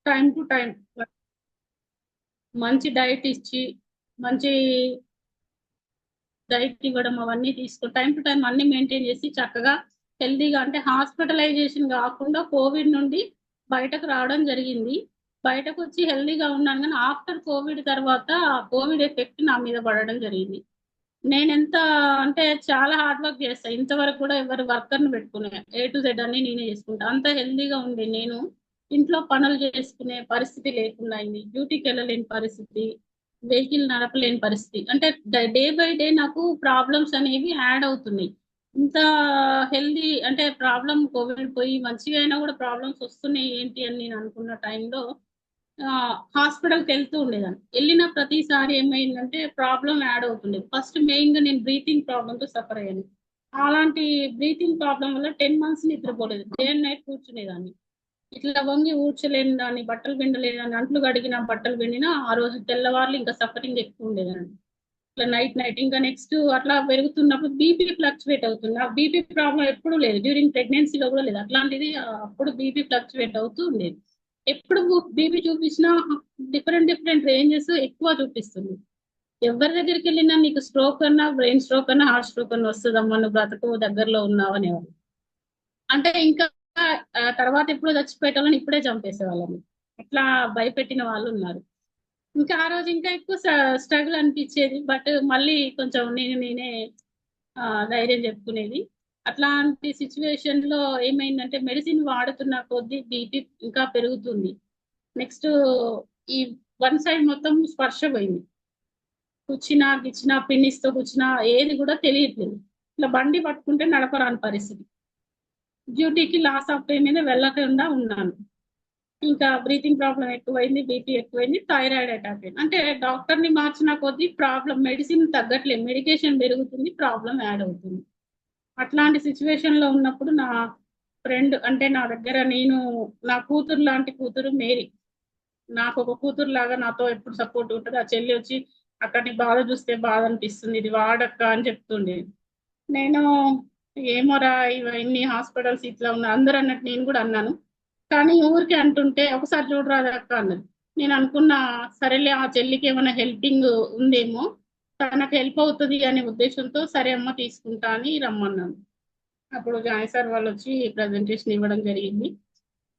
Time to time మంచి diet ఇచ్చి మంచి డైట్ ఇవ్వడం అవన్నీ తీసుకుని టైం టు టైం అన్ని మెయింటైన్ చేసి చక్కగా హెల్దీగా అంటే హాస్పిటలైజేషన్ కాకుండా కోవిడ్ నుండి బయటకు రావడం జరిగింది. బయటకు వచ్చి హెల్దీగా ఉన్నాను, కానీ ఆఫ్టర్ కోవిడ్ తర్వాత కోవిడ్ ఎఫెక్ట్ నా మీద పడడం జరిగింది. నేను ఎంత అంటే చాలా హార్డ్ వర్క్ చేస్తాను. ఇంతవరకు కూడా ఎవరు వర్కర్ని పెట్టుకునే A to Z అన్ని నేనే చేసుకుంటా. అంత హెల్దీగా ఉండే నేను ఇంట్లో పనులు చేసుకునే పరిస్థితి లేకుండా అయింది. డ్యూటీకి వెళ్ళలేని పరిస్థితి, వెహికల్ నడపలేని పరిస్థితి. అంటే డే బై డే నాకు ప్రాబ్లమ్స్ అనేవి యాడ్ అవుతున్నాయి. ఇంత హెల్దీ అంటే ప్రాబ్లం కోవిడ్ పోయి మంచిగా అయినా కూడా ప్రాబ్లమ్స్ వస్తున్నాయి ఏంటి అని నేను అనుకున్న టైంలో హాస్పిటల్కి వెళ్తూ ఉండేదాన్ని. వెళ్ళిన ప్రతిసారి ఏమైందంటే ప్రాబ్లం యాడ్ అవుతుండేది. ఫస్ట్ మెయిన్గా నేను బ్రీతింగ్ ప్రాబ్లంతో సఫర్ అయ్యాను. అలాంటి బ్రీతింగ్ ప్రాబ్లం వల్ల 10 months నిద్రపోలేదు. డే అండ్ నైట్ కూర్చునేదాన్ని. ఇట్లా వంగి ఊడ్చలేని దాన్ని, బట్టలు పిండలేదని, అంట్లు కడిగిన బట్టలు పిండినా ఆ రోజు తెల్లవార్లు ఇంకా సఫరింగ్ ఎక్కువ ఉండేదండి. ఇట్లా నైట్ నైట్ ఇంకా నెక్స్ట్ అట్లా పెరుగుతున్నప్పుడు బీపీ ఫ్లక్చువేట్ అవుతుంది. ఆ బీపీ ప్రాబ్లం ఎప్పుడు లేదు, డ్యూరింగ్ ప్రెగ్నెన్సీలో కూడా లేదు. అట్లాంటిది అప్పుడు బీపీ ఫ్లక్చువేట్ అవుతూ ఉండేది. ఎప్పుడు బీపీ చూపించినా డిఫరెంట్ డిఫరెంట్ రేంజెస్ ఎక్కువ చూపిస్తుంది. ఎవరి దగ్గరికి వెళ్ళినా నీకు స్ట్రోక్ అన్నా, బ్రెయిన్ స్ట్రోక్ అన్నా, హార్ట్ స్ట్రోక్ అన్నా వస్తుందమ్మా, నువ్వు బ్రతకు దగ్గరలో ఉన్నావు అనేవాళ్ళు. అంటే ఇంకా తర్వాత ఎప్పుడో చచ్చిపోయేటోళ్ళని ఇప్పుడే చంపేసేవాళ్ళని అట్లా భయపెట్టిన వాళ్ళు ఉన్నారు. ఇంకా ఆ రోజు ఇంకా ఎక్కువ స్ట్రగుల్ అనిపించేది. బట్ మళ్ళీ కొంచెం నేనే ధైర్యం చెప్పుకునేది. అట్లాంటి సిచ్యువేషన్ లో ఏమైందంటే మెడిసిన్ వాడుతున్న కొద్దీ బీపీ ఇంకా పెరుగుతుంది. నెక్స్ట్ ఈ వన్ సైడ్ మొత్తం స్పర్శ పోయింది. కూర్చున్నా గిచ్చినా పిన్నిస్తో కూర్చున్నా ఏది కూడా తెలియట్లేదు. ఇట్లా బండి పట్టుకుంటే నడపరాని పరిస్థితి. డ్యూటీకి లాస్ ఆఫ్ పే మీద వెళ్ళకుండా ఉన్నాను. ఇంకా బ్రీతింగ్ ప్రాబ్లం ఎక్కువైంది, బీపీ ఎక్కువైంది, థైరాయిడ్ అటాక్ అయింది. అంటే డాక్టర్ని మార్చిన కొద్దీ ప్రాబ్లం మెడిసిన్ తగ్గట్లేదు, మెడికేషన్ పెరుగుతుంది, ప్రాబ్లం యాడ్ అవుతుంది. అట్లాంటి సిచ్యువేషన్ లో ఉన్నప్పుడు నా ఫ్రెండ్ అంటే నా దగ్గర నా కూతురు లాంటి కూతురు మేరీ, నాకు ఒక కూతురు లాగా నాతో ఎప్పుడు సపోర్ట్ ఉంటుంది. ఆ చెల్లి వచ్చి అక్కడిని బాధ చూస్తే బాధ అనిపిస్తుంది, ఇది వాడక్క అని చెప్తుండే. నేను ఏమోరా ఇవన్నీ హాస్పిటల్స్ ఇట్లా ఉన్నా అందరు అన్నట్టు నేను కూడా అన్నాను. కానీ ఊరికి అంటుంటే ఒకసారి చూడరాదు అక్క అన్నది. నేను అనుకున్నా సరేలే ఆ చెల్లికి ఏమైనా హెల్పింగ్ ఉందేమో, తనకు హెల్ప్ అవుతుంది అనే ఉద్దేశంతో సరే అమ్మ తీసుకుంటా అని రమ్మన్నాను. అప్పుడు జాయ్ సార్ వాళ్ళు వచ్చి ప్రజెంటేషన్ ఇవ్వడం జరిగింది.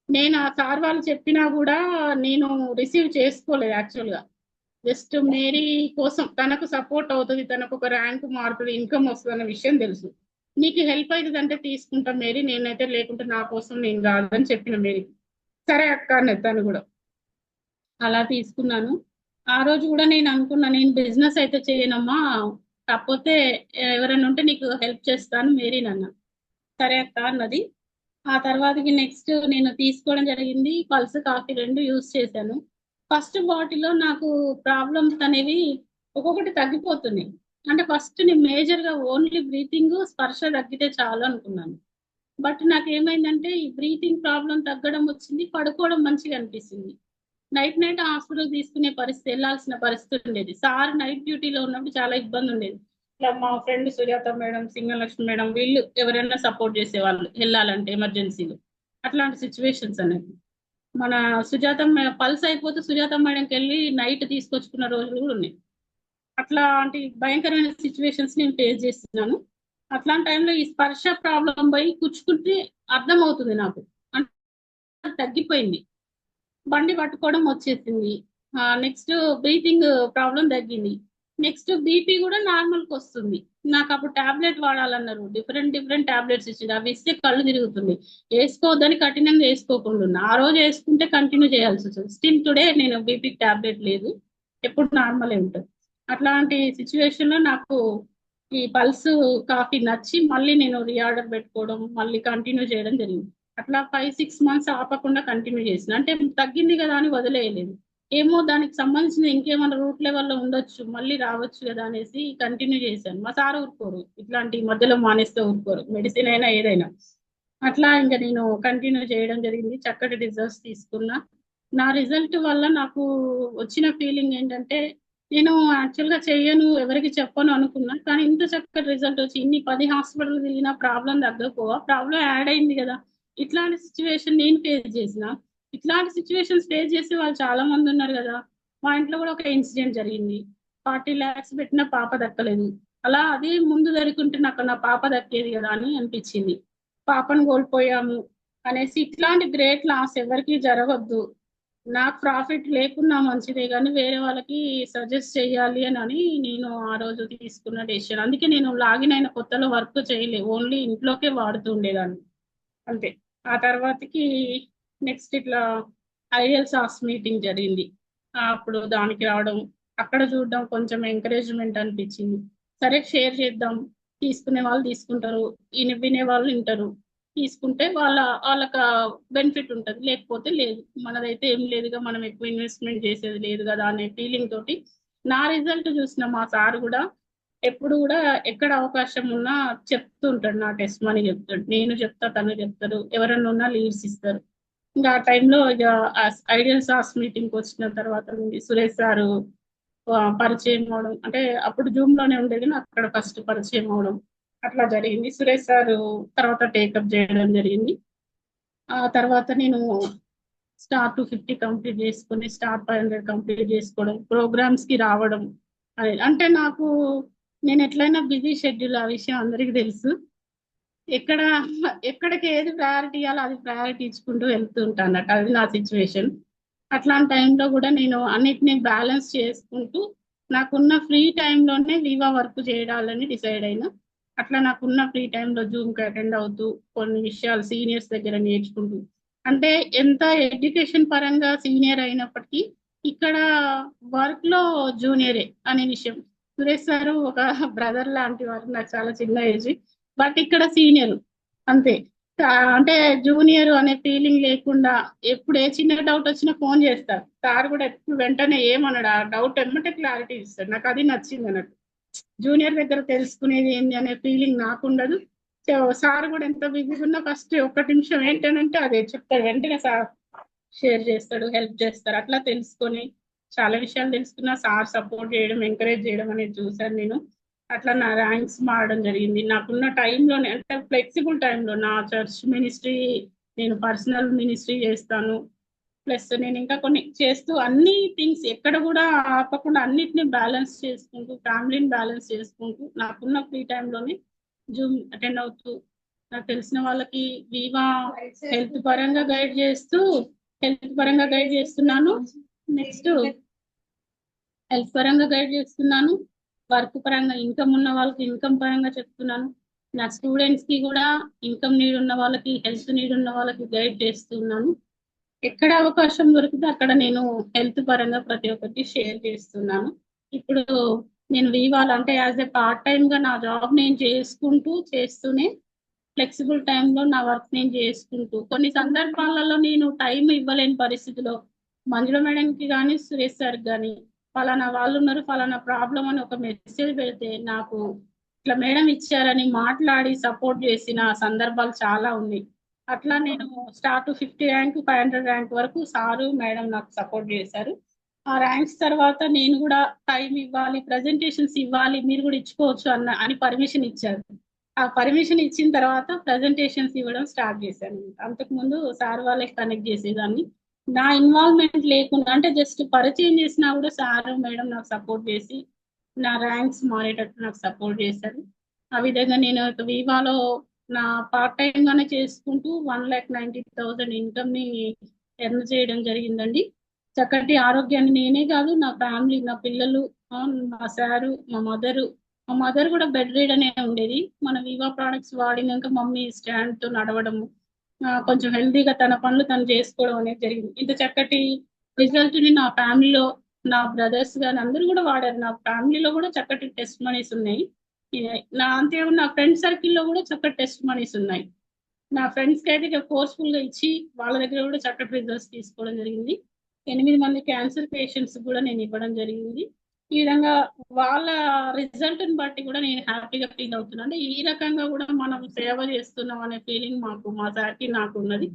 నేను ఆ సార్ వాళ్ళు చెప్పినా కూడా నేను రిసీవ్ చేసుకోలేదు యాక్చువల్గా. జస్ట్ మేరీ కోసం తనకు సపోర్ట్ అవుతుంది, తనకు ఒక ర్యాంక్ మారుతుంది, ఇన్కమ్ వస్తుంది అన్న విషయం తెలుసు. నీకు హెల్ప్ అవుతుంది అంటే తీసుకుంటా మేరీ, నేనైతే లేకుంటే నా కోసం నేను కాదని చెప్పిన మేరీ. సరే అక్క అన్నది తను కూడా. అలా తీసుకున్నాను. ఆ రోజు కూడా నేను అనుకున్నా నేను బిజినెస్ అయితే చేయనమ్మా, కాకపోతే ఎవరైనా ఉంటే నీకు హెల్ప్ చేస్తాను మేరీ నన్న. సరే అక్క అన్నది. ఆ తర్వాతకి నెక్స్ట్ నేను తీసుకోవడం జరిగింది. పల్స్ కాఫీ రెండు యూజ్ చేశాను. ఫస్ట్ బాటిల్లో నాకు ప్రాబ్లమ్స్ అనేవి ఒక్కొక్కటి తగ్గిపోతున్నాయి. అంటే ఫస్ట్ నేను మేజర్గా ఓన్లీ బ్రీతింగ్ స్పర్శ తగ్గితే చాలు అనుకున్నాను. బట్ నాకు ఏమైందంటే ఈ బ్రీతింగ్ ప్రాబ్లం తగ్గడం వచ్చింది, పడుకోవడం మంచిగా అనిపిస్తుంది. నైట్ నైట్ హాస్పిటల్ తీసుకునే పరిస్థితి, వెళ్ళాల్సిన పరిస్థితి ఉండేది. సార్ నైట్ డ్యూటీలో ఉన్నప్పుడు చాలా ఇబ్బంది ఉండేది. ఇట్లా మా ఫ్రెండ్ సుజాత మేడం, సింగలక్ష్మి మేడం వీళ్ళు ఎవరైనా సపోర్ట్ చేసేవాళ్ళు వెళ్ళాలంటే ఎమర్జెన్సీలు. అట్లాంటి సిచ్యువేషన్స్ అనేది మన పల్స్ అయిపోతే సుజాత మేడంకి వెళ్ళి నైట్ తీసుకొచ్చుకున్న రోజులు కూడా ఉన్నాయి. అట్లాంటి భయంకరమైన సిచ్యువేషన్స్ నేను ఫేస్ చేస్తున్నాను. అట్లాంటి టైంలో ఈ స్పర్శ ప్రాబ్లం పోయి కూర్చుకుంటే అర్థమవుతుంది నాకు, అంటే తగ్గిపోయింది, బండి పట్టుకోవడం వచ్చేసింది. నెక్స్ట్ బ్రీతింగ్ ప్రాబ్లం తగ్గింది. నెక్స్ట్ బీపీ కూడా నార్మల్కి వస్తుంది. నాకు అప్పుడు టాబ్లెట్ వాడాలన్నారు, డిఫరెంట్ డిఫరెంట్ టాబ్లెట్స్ ఇచ్చింది. అవి ఇస్తే కళ్ళు తిరుగుతుంది, వేసుకోవద్దని కఠినంగా వేసుకోకుండా ఉన్నా. ఆ రోజు వేసుకుంటే కంటిన్యూ చేయాల్సి వస్తుంది. స్టిల్ టుడే నేను బీపీ టాబ్లెట్ లేదు, ఎప్పుడు నార్మలే ఉంటుంది. అట్లాంటి సిచ్యువేషన్ లో నాకు ఈ పల్స్ కాఫీ నచ్చి మళ్ళీ నేను రీఆర్డర్ పెట్టుకోవడం, మళ్ళీ కంటిన్యూ చేయడం జరిగింది. అట్లా 5-6 months ఆపకుండా కంటిన్యూ చేసిన. అంటే తగ్గింది కదా అని వదిలేయలేదు. ఏమో దానికి సంబంధించిన ఇంకేమైనా రూట్ లెవెల్లో ఉండొచ్చు, మళ్ళీ రావచ్చు కదా అనేసి కంటిన్యూ చేశాను. మా సార్ ఊరుకోరు, ఇట్లాంటి మధ్యలో మానేస్తే ఊరుకోరు, మెడిసిన్ అయినా ఏదైనా. అట్లా ఇంకా నేను కంటిన్యూ చేయడం జరిగింది. చక్కటి రిజల్ట్స్ తీసుకున్నా. నా రిజల్ట్ వల్ల నాకు వచ్చిన ఫీలింగ్ ఏంటంటే నేను యాక్చువల్గా చెయ్యను, ఎవరికి చెప్పను అనుకున్నా. కానీ ఇంత చక్కటి రిజల్ట్ వచ్చి ఇన్ని 10 హాస్పిటల్ తిరిగినా ప్రాబ్లం తగ్గకపోవా, ప్రాబ్లం యాడ్ అయింది కదా. ఇట్లాంటి సిచ్యువేషన్ నేను ఫేస్ చేసిన. ఇట్లాంటి సిచ్యువేషన్స్ ఫేస్ చేసే వాళ్ళు చాలా మంది ఉన్నారు కదా. మా ఇంట్లో కూడా ఒక ఇన్సిడెంట్ జరిగింది. 40 lakhs పెట్టిన పాప దక్కలేదు. అలా అదే ముందు జరుగుతుంటే నాకు నా పాప దక్కేది కదా అని అనిపించింది. పాపను కోల్పోయాము అనేసి ఇట్లాంటి గ్రేట్ లాస్ ఎవరికి జరగద్దు. నాకు ప్రాఫిట్ లేకున్నా మంచిదే కానీ వేరే వాళ్ళకి సజెస్ట్ చేయాలి అని నేను ఆ రోజు తీసుకున్న డెసిషన్. అందుకే నేను లాగిన్ అయిన కొత్తలో వర్క్ చేయలే, ఓన్లీ ఇంట్లోకే వాడుతూ ఉండేదాన్ని అంతే. ఆ తర్వాతకి నెక్స్ట్ ఇట్లా ఐడియల్ సాస్ మీటింగ్ జరిగింది. అప్పుడు దానికి రావడం, అక్కడ చూడడం కొంచెం ఎంకరేజ్మెంట్ అనిపించింది. సరే షేర్ చేద్దాం, తీసుకునే వాళ్ళు తీసుకుంటారు, వినే వాళ్ళు వింటారు. తీసుకుంటే వాళ్ళకి బెనిఫిట్ ఉంటుంది, లేకపోతే లేదు. మనదైతే ఏం లేదుగా, మనం ఎక్కువ ఇన్వెస్ట్మెంట్ చేసేది లేదు కదా అనే ఫీలింగ్ తోటి నా రిజల్ట్ చూసిన మా సార్ కూడా ఎప్పుడు కూడా ఎక్కడ అవకాశం ఉన్నా చెప్తుంటాడు. నా టెస్ట్ మనీ చెప్తాడు, నేను చెప్తా, తను చెప్తారు, ఎవరన్నా ఉన్నా లీడ్స్ ఇస్తారు. ఇంకా ఆ టైంలో ఇక ఐడియల్ సాస్ మీటింగ్ వచ్చిన తర్వాత నుండి సురేష్ సారు పరిచయం అవడం, అంటే అప్పుడు జూమ్ లోనే ఉండేది, నాకు అక్కడ ఫస్ట్ పరిచయం అవడం అట్లా జరిగింది. సురేష్ సారు తర్వాత టేకప్ చేయడం జరిగింది. ఆ తర్వాత నేను స్టార్ 250 కంప్లీట్ చేసుకుని స్టార్ 500 కంప్లీట్ చేసుకోవడం, ప్రోగ్రామ్స్ కి రావడం. అంటే నాకు, నేను ఎట్లయినా బిజీ షెడ్యూల్, ఆ విషయం అందరికీ తెలుసు. ఎక్కడ ఎక్కడికి ఏది ప్రయారిటీ ఇవ్వాలో అది ప్రయారిటీ ఇచ్చుకుంటూ వెళ్తూ ఉంటాను అన్నట్టు. అది నా సిచ్యువేషన్. అట్లాంటి టైంలో కూడా నేను అన్నిటిని బ్యాలెన్స్ చేసుకుంటూ నాకున్న ఫ్రీ టైంలోనే వివా వర్క్ చేయాలని డిసైడ్ అయినా. అట్లా నాకున్న ఫ్రీ టైంలో జూమ్కి అటెండ్ అవుతూ కొన్ని విషయాలు సీనియర్స్ దగ్గర నేర్చుకుంటూ, అంటే ఎంత ఎడ్యుకేషన్ పరంగా సీనియర్ అయినప్పటికీ ఇక్కడ వర్క్ లో జూనియరే అనే విషయం. సురేష్ సారు ఒక బ్రదర్ లాంటి వారు, నాకు చాలా చిన్న ఏజ్, బట్ ఇక్కడ సీనియర్ అంతే. అంటే జూనియర్ అనే ఫీలింగ్ లేకుండా ఎప్పుడు ఏ చిన్న డౌట్ వచ్చినా ఫోన్ చేస్తారు. సార్ కూడా ఎప్పుడు వెంటనే ఏమన్నాడు, ఆ డౌట్ ఎమ్మటే క్లారిటీ ఇస్తాడు. నాకు అది నచ్చింది అన్నట్టు. జూనియర్ దగ్గర తెలుసుకునేది ఏంటి అనే ఫీలింగ్ నాకు ఉండదు. సో సార్ కూడా ఎంత బిజీగా ఉన్నా ఫస్ట్ ఒక్క నిమిషం ఏంటనంటే అదే చెప్తాడు, వెంటనే సార్ షేర్ చేస్తాడు, హెల్ప్ చేస్తారు. అట్లా తెలుసుకొని చాలా విషయాలు తెలుసుకున్నా. సార్ సపోర్ట్ చేయడం, ఎంకరేజ్ చేయడం అనేది చూసాను నేను. అట్లా నా ర్యాంక్స్ మారడం జరిగింది. నాకున్న టైంలోనే, అంటే ఫ్లెక్సిబుల్ టైంలో నా చర్చ్ మినిస్ట్రీ, నేను పర్సనల్ మినిస్ట్రీ చేస్తాను, ప్లస్ నేను ఇంకా కొన్ని చేస్తూ అన్ని థింగ్స్ ఎక్కడ కూడా ఆపకుండా అన్నిటిని బ్యాలెన్స్ చేసుకుంటూ, ఫ్యామిలీని బ్యాలెన్స్ చేసుకుంటూ నాకున్న ఫ్రీ టైంలోనే జూమ్ అటెండ్ అవుతూ, నాకు తెలిసిన వాళ్ళకి వివా హెల్త్ పరంగా గైడ్ చేస్తూ, హెల్త్ పరంగా గైడ్ చేస్తున్నాను. నెక్స్ట్ హెల్త్ పరంగా గైడ్ చేస్తున్నాను, వర్క్ పరంగా ఇన్కమ్ ఉన్న వాళ్ళకి ఇన్కమ్ పరంగా చెప్తున్నాను. నా స్టూడెంట్స్ కి కూడా ఇన్కమ్ నీడ్ ఉన్న వాళ్ళకి, హెల్త్ నీడ్ ఉన్న వాళ్ళకి గైడ్ చేస్తున్నాను. ఎక్కడ అవకాశం దొరికితే అక్కడ నేను హెల్త్ పరంగా ప్రతి ఒక్కటి షేర్ చేస్తున్నాను. ఇప్పుడు నేను వివాల్ అంటే యాజ్ ఎ పార్ట్ టైం గా నా జాబ్ నేను చేసుకుంటూ చేస్తూనే ఫ్లెక్సిబుల్ టైంలో నా వర్క్ నేను చేసుకుంటూ, కొన్ని సందర్భాలలో నేను టైం ఇవ్వలేని పరిస్థితిలో మంజుల మేడంకి కానీ సురేష్ సార్కి కానీ ఫలానా వాళ్ళు ఉన్నారు, ఫలానా ప్రాబ్లం అని ఒక మెసేజ్ పెడితే నాకు ఇట్లా మేడం ఇచ్చారని మాట్లాడి సపోర్ట్ చేసిన సందర్భాలు చాలా ఉన్నాయి. అట్లా నేను స్టార్ 250 ర్యాంక్, 500 ర్యాంక్ వరకు సారు మేడం నాకు సపోర్ట్ చేశారు. ఆ ర్యాంక్స్ తర్వాత నేను కూడా టైం ఇవ్వాలి, ప్రజెంటేషన్స్ ఇవ్వాలి, మీరు కూడా ఇచ్చుకోవచ్చు అని పర్మిషన్ ఇచ్చారు. ఆ పర్మిషన్ ఇచ్చిన తర్వాత ప్రజెంటేషన్స్ ఇవ్వడం స్టార్ట్ చేశాను. అంతకు ముందు సార్ వాళ్ళకి కనెక్ట్ చేసేదాన్ని. నా ఇన్వాల్వ్మెంట్ లేకుండా, అంటే జస్ట్ పరిచయం చేసినా కూడా సార్ మేడం నాకు సపోర్ట్ చేసి నా ర్యాంక్స్ మారేటట్టు నాకు సపోర్ట్ చేశారు. ఆ విధంగా నేను వివాలో నా పార్ట్ టైం గానే చేసుకుంటూ 1,90,000 ఇన్కమ్ ని ఎర్న్ చేయడం జరిగిందండి. చక్కటి ఆరోగ్యాన్ని నేనే కాదు, నా ఫ్యామిలీ, నా పిల్లలు, మా సారు, మా మదర్ కూడా బెడ్ రీడ్ అనే ఉండేది. మన వివా ప్రొడక్ట్స్ వాడినాక మమ్మీ స్టాండ్ తో నడవడము, కొంచెం హెల్దీగా తన పనులు తను చేసుకోవడం అనేది జరిగింది. ఇంత చక్కటి రిజల్ట్ ని నా ఫ్యామిలీలో, నా బ్రదర్స్ గాని అందరూ కూడా వాడారు. నా ఫ్యామిలీలో కూడా చక్కటి టెస్ట్ మనీస్ ఉన్నాయి. నా అంతే నా ఫ్రెండ్ సర్కిల్లో కూడా చక్కటి టెస్ట్ మనీస్ ఉన్నాయి. నా ఫ్రెండ్స్ కి అయితే ఫోర్స్ఫుల్ గా ఇచ్చి వాళ్ళ దగ్గర కూడా చక్కటి రిజల్ట్స్ తీసుకోవడం జరిగింది. 8 మంది క్యాన్సర్ పేషెంట్స్ కూడా నేను ఇవ్వడం జరిగింది. ఈ విధంగా వాళ్ళ రిజల్ట్ ని బట్టి కూడా నేను హ్యాపీగా ఫీల్ అవుతున్నాను. అంటే ఈ రకంగా కూడా మనం సేవ చేస్తున్నాం అనే ఫీలింగ్ మా సార్కి నాకు ఉన్నది.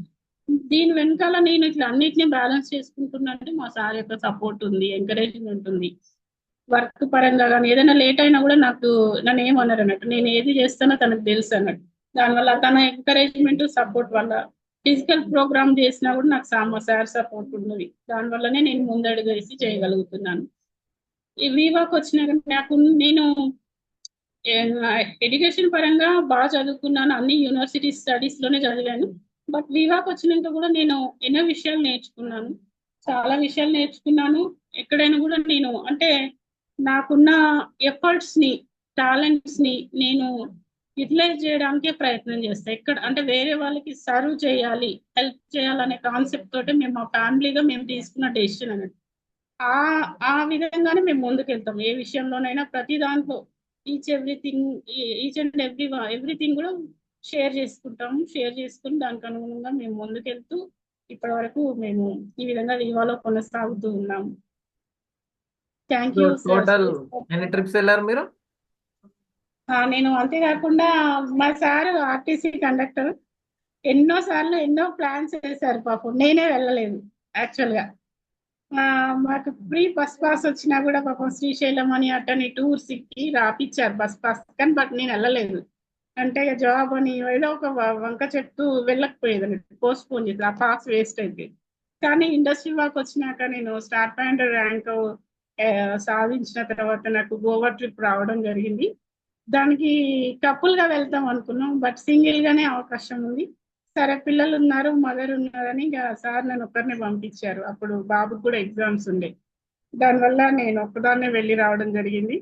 దీని వెనకాల నేను ఇట్లా అన్నిటిని బ్యాలెన్స్ చేసుకుంటున్నట్టు మా సార్ యొక్క సపోర్ట్ ఉంది, ఎంకరేజ్మెంట్ ఉంది. వర్క్ పరంగా కానీ ఏదైనా లేట్ అయినా కూడా నన్ను ఏమన్నారు అన్నట్టు, నేను ఏది చేస్తానో తనకు తెలుసు అన్నట్టు. దానివల్ల తన ఎంకరేజ్మెంట్, సపోర్ట్ వల్ల ఫిజికల్ ప్రోగ్రామ్ చేసినా కూడా నాకు సార్ సపోర్ట్ ఉన్నది. దానివల్లనే నేను ముందడుగు వేసి చేయగలుగుతున్నాను. ఈ వివాకి వచ్చినాక నాకు నేను ఎడ్యుకేషన్ పరంగా బాగా చదువుకున్నాను, అన్ని యూనివర్సిటీ స్టడీస్ లోనే చదివాను. బట్ వివాకి వచ్చినాక కూడా నేను ఎన్నో విషయాలు నేర్చుకున్నాను, చాలా విషయాలు నేర్చుకున్నాను. ఎక్కడైనా కూడా నేను అంటే నాకున్న ఎఫర్ట్స్ ని, టాలెంట్స్ ని నేను యూటిలైజ్ చేయడానికే ప్రయత్నం చేస్తాను. ఎక్కడ అంటే వేరే వాళ్ళకి సర్వ్ చేయాలి, హెల్ప్ చేయాలనే కాన్సెప్ట్ తోటి మేము మా ఫ్యామిలీగా మేము తీసుకున్న డెసిషన్ అన్నట్టు. ఆ ఆ విధంగానే మేము ముందుకెళ్తాం ఏ విషయంలోనైనా. ప్రతి దాంట్లో each everything, each and everything కూడా షేర్ చేసుకుని దానికి అనుగుణంగా మేము ముందుకెళ్తూ ఇప్పటి వరకు మేము ఈ విధంగా వివాలో కొనసాగుతూ ఉన్నాము. Thank you sir. టోటల్ ఎన్ని ట్రిప్స్ వెళ్ళారు మీరు? నేను అంతేకాకుండా మా సార్ ఆర్టీసీ కండక్టర్, ఎన్నో సార్లు ఎన్నో ప్లాన్స్ చేశారు. పాపం నేనే వెళ్ళలేదు యాక్చువల్ గా. మాకు ఫ్రీ బస్ పాస్ వచ్చినా కూడా పాపం శ్రీశైలం అని అట్టని టూర్స్ కి రాపిచ్చారు బస్ పాస్, కానీ బట్ నేను వెళ్ళలేదు. అంటే జాబ్ అని ఏదో ఒక వంక చెప్తూ వెళ్ళకపోయేది అన్నట్టు, పోస్ట్ పోన్ చేసి ఆ పాస్ వేస్ట్ అయిపోయింది. కానీ ఇండస్ట్రీ వర్క్ వచ్చినాక నేను స్టార్ పాయింట్ ర్యాంక్ సాధించిన తర్వాత నాకు గోవా ట్రిప్ రావడం జరిగింది. దానికి కపుల్ గా వెళ్తాం అనుకున్నాం, బట్ సింగిల్ గానే అవకాశం ఉంది. సరే పిల్లలు ఉన్నారు, మదర్ ఉన్నారని ఇక సార్ నన్ను ఒక్కరిని పంపించారు. అప్పుడు బాబుకి కూడా ఎగ్జామ్స్ ఉండే, దానివల్ల నేను ఒక్కదాన్నే వెళ్ళి రావడం జరిగింది.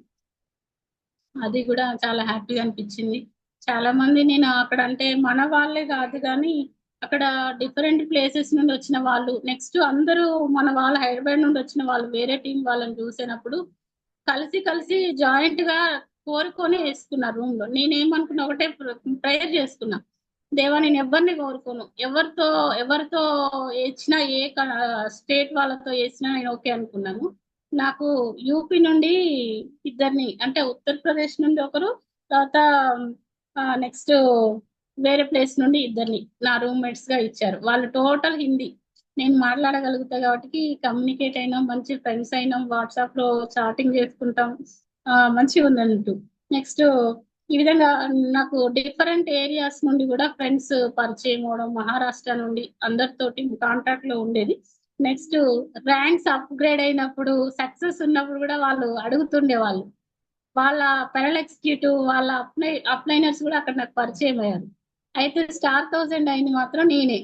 అది కూడా చాలా హ్యాపీగా అనిపించింది. చాలా మంది నేను అక్కడ అంటే మన వాళ్ళే కాదు కానీ అక్కడ డిఫరెంట్ ప్లేసెస్ నుండి వచ్చిన వాళ్ళు, నెక్స్ట్ అందరూ మన వాళ్ళు హైదరాబాద్ నుండి వచ్చిన వాళ్ళు, వేరే టీం వాళ్ళని చూసినప్పుడు కలిసి కలిసి జాయింట్ గా కోరుకొని వేసుకున్నారు రూమ్ లో. నేనేమనుకున్నా, ఒకటే ప్రేయర్ చేసుకున్నా, దేవా నేను ఎవరిని కోరుకోను, ఎవరితో వేసినా, ఏ స్టేట్ వాళ్ళతో వేసినా నేను ఓకే అనుకున్నాను. నాకు యూపీ నుండి ఇద్దరిని, అంటే ఉత్తరప్రదేశ్ నుండి ఒకరు, తర్వాత నెక్స్ట్ వేరే ప్లేస్ నుండి ఇద్దరిని నా రూమ్మేట్స్ గా ఇచ్చారు. వాళ్ళు టోటల్ హిందీ, నేను మాట్లాడగలుగుతా కాబట్టి కమ్యూనికేట్ అయినాం, మంచి ఫ్రెండ్స్ అయినాం, వాట్సాప్ లో చాటింగ్ చేసుకుంటాం, మంచిగా ఉందన్నట్టు. నెక్స్ట్ ఈ విధంగా నాకు డిఫరెంట్ ఏరియాస్ నుండి కూడా ఫ్రెండ్స్ పరిచయం అవడం, మహారాష్ట్ర నుండి అందరితోటి కాంటాక్ట్ లో ఉండేది. నెక్స్ట్ ర్యాంక్స్ అప్గ్రేడ్ అయినప్పుడు, సక్సెస్ ఉన్నప్పుడు కూడా వాళ్ళు అడుగుతుండే వాళ్ళు, వాళ్ళ పెరల్ ఎగ్జిక్యూటివ్ వాళ్ళ అప్లైనర్స్ కూడా అక్కడ నాకు పరిచయం అయ్యారు. అయితే స్టార్ 1000 అయింది మాత్రం నేనే.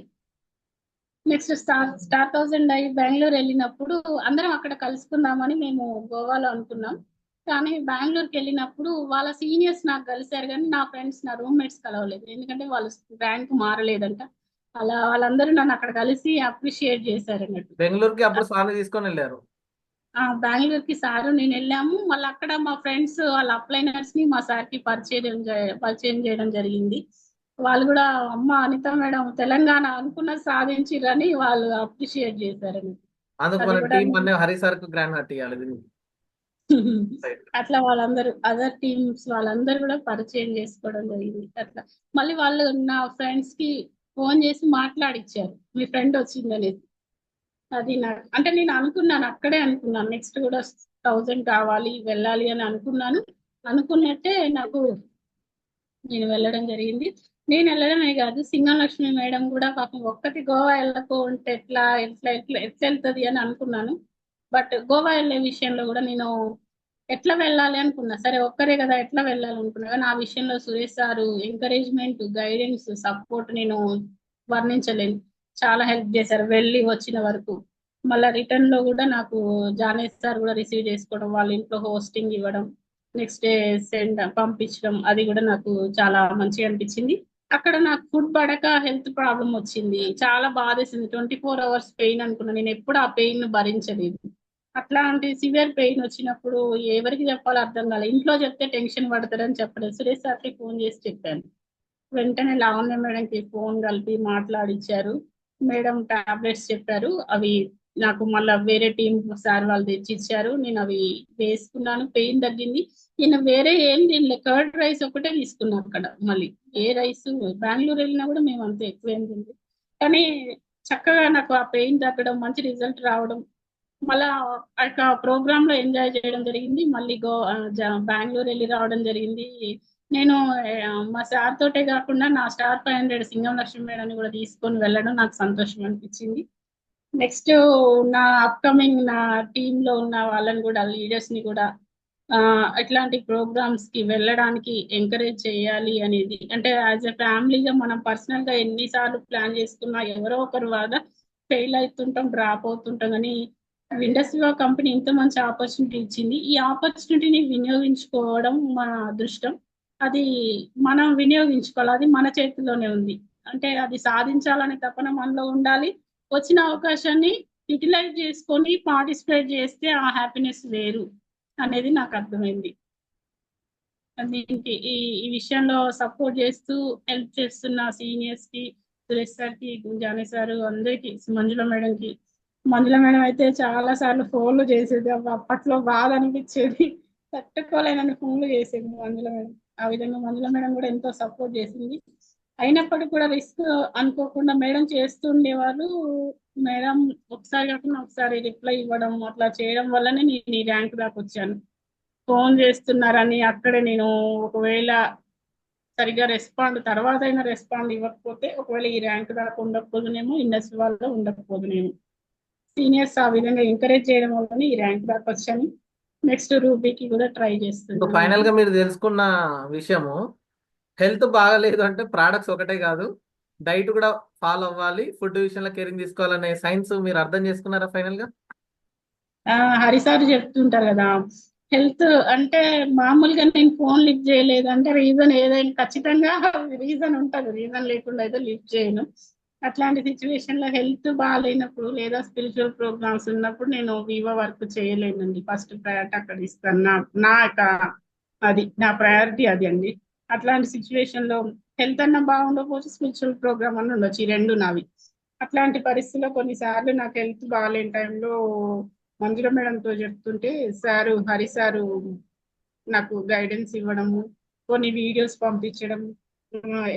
నెక్స్ట్ స్టార్ 1000 అయి బెంగళూరు వెళ్ళినప్పుడు అందరం అక్కడ కలుసుకుందామని మేము గోవాలో అనుకున్నాం. కానీ బెంగళూరుకి వెళ్ళినప్పుడు వాళ్ళ సీనియర్స్ నాకు కలిశారు, కానీ నా ఫ్రెండ్స్, నా రూమ్మేట్స్ కలవలేదు, ఎందుకంటే వాళ్ళు ర్యాంక్ మారలేదంట. అలా వాళ్ళందరూ నన్ను అక్కడ కలిసి అప్రిషియేట్ చేశారు అన్నట్టు. బెంగళూరుకి అప్పుడు సార్ని తీసుకొని వెళ్ళారు? బెంగళూరుకి సారు నేను వెళ్ళాము. మళ్ళీ అక్కడ మా ఫ్రెండ్స్ వాళ్ళ అప్లైనర్స్ ని మా సార్ కి పరిచయం చేయడం జరిగింది. వాళ్ళు కూడా అమ్మ అనిత మేడం తెలంగాణ అనుకున్న సాధించిరని వాళ్ళు అప్రిషియేట్ చేశారని. అందుకు అది మన కూడా టీం అనే హరి సార్ కు గ్రాండ్ హార్ట్ ఇవ్వాలి దీనికి. అట్లా వాళ్ళందరూ అదర్ టీమ్స్ వాళ్ళందరూ కూడా పరిచయం చేసుకోవడం జరిగింది. అట్లా మళ్ళీ వాళ్ళు నా ఫ్రెండ్స్ కి ఫోన్ చేసి మాట్లాడిచ్చారు, మీ ఫ్రెండ్ వచ్చిందనేది. అది నాకు అంటే నేను అనుకున్నాను, అక్కడే అనుకున్నాను నెక్స్ట్ కూడా 1000 కావాలి, వెళ్ళాలి అని అనుకున్నాను. అనుకున్నట్టే నాకు నేను వెళ్ళడం జరిగింది. నేను వెళ్ళడమే కాదు, సింగలక్ష్మి మేడం కూడా పాపం ఒక్కటి గోవా వెళ్ళకుంటే ఎట్లా వెళ్తుంది అని అనుకున్నాను. బట్ గోవా వెళ్ళే విషయంలో కూడా నేను ఎట్లా వెళ్ళాలి అనుకున్నా, సరే ఒక్కరే కదా ఎట్లా వెళ్ళాలి అనుకున్నా, కానీ ఆ విషయంలో Suresh sir encouragement, guidance, support నేను వర్ణించలేను. చాలా హెల్ప్ చేశారు వెళ్ళి వచ్చిన వరకు. మళ్ళీ రిటర్న్ లో కూడా నాకు జానేష్ సార్ కూడా రిసీవ్ చేసుకోవడం, వాళ్ళ ఇంట్లో హోస్టింగ్ ఇవ్వడం, నెక్స్ట్ డే పంపించడం, అది కూడా నాకు చాలా మంచిగా అనిపించింది. అక్కడ నాకు ఫుడ్ పడక హెల్త్ ప్రాబ్లం వచ్చింది, చాలా బాధేసింది. 24 hours పెయిన్ అనుకున్నా, నేను ఎప్పుడు ఆ పెయిన్ భరించలేదు. అట్లాంటి సివియర్ పెయిన్ వచ్చినప్పుడు ఎవరికి చెప్పాలో అర్థం కాలేదు. ఇంట్లో చెప్తే టెన్షన్ పడతారని చెప్పలేదు, సురేష్ సార్కి ఫోన్ చేసి చెప్పాను. వెంటనే లావణ్య మేడంకి ఫోన్ కలిపి మాట్లాడిచ్చారు. మేడం టాబ్లెట్స్ చెప్పారు, అవి నాకు మళ్ళీ వేరే టీం సార్ వాళ్ళు తెచ్చి ఇచ్చారు. నేను అవి వేసుకున్నాను, పెయిన్ తగ్గింది. నేను వేరే ఏం తినలే, కర్డ్ రైస్ ఒకటే తీసుకున్నాను అక్కడ. మళ్ళీ ఏ రైస్ బెంగళూరు వెళ్ళినా కూడా మేము అంత ఎక్కువ ఏం తినలేదు, కానీ చక్కగా నాకు ఆ పెయిన్ తగ్గడం, మంచి రిజల్ట్ రావడం, మళ్ళా ఆ ప్రోగ్రామ్ లో ఎంజాయ్ చేయడం జరిగింది. మళ్ళీ బెంగళూరు వెళ్ళి రావడం జరిగింది. నేను మా సార్ తోటే కాకుండా నా స్టార్ 500 సింగం లక్ష్మి మేడాన్ని కూడా తీసుకొని వెళ్ళడం నాకు సంతోషం అనిపించింది. నెక్స్ట్ నా అప్కమింగ్ నా టీమ్ లో ఉన్న వాళ్ళని కూడా లీడర్స్ ని కూడా ఇట్లాంటి ప్రోగ్రామ్స్ కి వెళ్ళడానికి ఎంకరేజ్ చేయాలి అనేది, అంటే యాజ్ ఎ ఫ్యామిలీగా మనం పర్సనల్ గా ఎన్నిసార్లు ప్లాన్ చేసుకున్నా ఎవరో ఒకరు వాద ఫెయిల్ అవుతుంటాం, డ్రాప్ అవుతుంటాం. కానీ ఇండస్ట్రీ కంపెనీ ఇంత మంచి ఆపర్చునిటీ ఇచ్చింది. ఈ ఆపర్చునిటీని వినియోగించుకోవడం మన అదృష్టం. అది మనం వినియోగించుకోవాలి, అది మన చేతిలోనే ఉంది. అంటే అది సాధించాలనే తపన మనలో ఉండాలి. వచ్చిన అవకాశాన్ని యూటిలైజ్ చేసుకొని పార్టిసిపేట్ చేస్తే ఆ హ్యాపీనెస్ వేరు అనేది నాకు అర్థమైంది. దీనికి ఈ ఈ విషయంలో సపోర్ట్ చేస్తూ హెల్ప్ చేస్తున్న సీనియర్స్ కి, సురేష్ సార్ కి, జానీ సార్, అందరికి, మంజుల మేడం అయితే చాలా సార్లు ఫోన్లు చేసేది. అప్పట్లో బాధ అనిపించేది, తట్టుకోలేనని ఫోన్లు చేసేది మంజుల మేడం. ఆ విధంగా మంజుల మేడం కూడా ఎంతో సపోర్ట్ చేసింది. అయినప్పటికీ కూడా రిస్క్ అనుకోకుండా మేడం చేస్తుండేవారు. మేడం ఒకసారి కాకుండా ఒకసారి రిప్లై ఇవ్వడం అట్లా చేయడం వల్లనే నేను ఈ ర్యాంక్ దాకా వచ్చాను. ఫోన్ చేస్తున్నారని అక్కడే నేను ఒకవేళ సరిగ్గా తర్వాత అయినా రెస్పాండ్ ఇవ్వకపోతే ఒకవేళ ఈ ర్యాంక్ దాకా ఉండకపోదునేమో, ఇండస్ట్రీ వాళ్ళలో ఉండకపోదునేమో. సీనియర్స్ ఆ విధంగా ఎంకరేజ్ చేయడం వల్లనే ఈ ర్యాంక్ దాకా వచ్చాను. నెక్స్ట్ రూబీకి కూడా ట్రై ఇప్పుడు చేస్తున్నాను. ఫైనల్ గా మీరు తెలుసుకున్న విషయము, హెల్త్ బాగాలేదు అంటే ప్రోడక్ట్స్ ఒకటే కాదు, డైట్ కూడా ఫాలో అవ్వాలి, ఫుడ్ విషయంలో కేరింగ్ తీసుకోవాలనే సైన్స్ మీరు అర్థం చేసుకున్నారా ఫైనల్ గా? హరిసారి చెప్తుంటారు కదా, హెల్త్ అంటే మామూలుగా నేను ఫోన్ లిఫ్ట్ చేయలేదు అంటే రీజన్ ఏదైనా ఖచ్చితంగా రీజన్ ఉంటుంది, రీజన్ లేకుండా అయితే లిఫ్ట్ చేయను. అట్లాంటి సిచ్యువేషన్ లో హెల్త్ బాగాలేనప్పుడు లేదా స్పిరిచువల్ ప్రోగ్రామ్స్ ఉన్నప్పుడు నేను వివో వర్క్ చేయలేనండి. ఫస్ట్ ప్రయారిటీ అక్కడ ఇస్తాను. నా యొక్క అది నా ప్రయారిటీ అది అండి. అట్లాంటి సిచ్యువేషన్ లో హెల్త్ అన్న బాగుండకపోతే స్పిరిచువల్ ప్రోగ్రామ్ అన్న ఉండొచ్చు, ఈ రెండు నావి. అట్లాంటి పరిస్థితుల్లో కొన్నిసార్లు నాకు హెల్త్ బాగాలేని టైంలో మంజుల మేడంతో చెప్తుంటే హరి సారు నాకు గైడెన్స్ ఇవ్వడము, కొన్ని వీడియోస్ పంపించడం,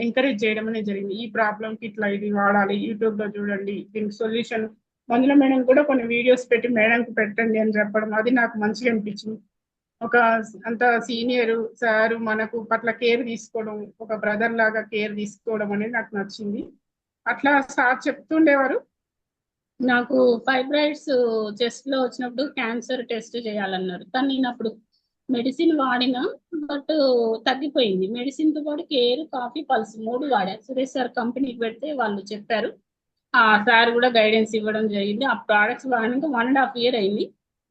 ఎంకరేజ్ చేయడం అనేది జరిగింది. ఈ ప్రాబ్లం కి ఇట్లా ఇది వాడాలి, యూట్యూబ్ లో చూడండి దీనికి సొల్యూషన్. మంజుల మేడం కూడా కొన్ని వీడియోస్ పెట్టి మేడంకి పెట్టండి అని చెప్పడం, అది నాకు మంచిగా అనిపించింది. ఒక అంత సీనియర్ సార్ మనకు పట్ల కేర్ తీసుకోవడం, ఒక బ్రదర్ లాగా కేర్ తీసుకోవడం అనేది నాకు నచ్చింది. అట్లా సార్ చెప్తుండేవారు. నాకు ఫైబ్రాయిడ్స్ చెస్ట్ లో వచ్చినప్పుడు క్యాన్సర్ టెస్ట్ చేయాలన్నారు, కానీ నేను అప్పుడు మెడిసిన్ వాడినా, బట్ తగ్గిపోయింది. మెడిసిన్ తో పాటు కేర్, కాఫీ, పల్స్ మూడు వాడా. సురేష్ సార్ కంపెనీకి పెడితే వాళ్ళు చెప్పారు, ఆ సార్ కూడా గైడెన్స్ ఇవ్వడం జరిగింది. ఆ ప్రోడక్ట్స్ వాడినాక 1.5 year అయింది.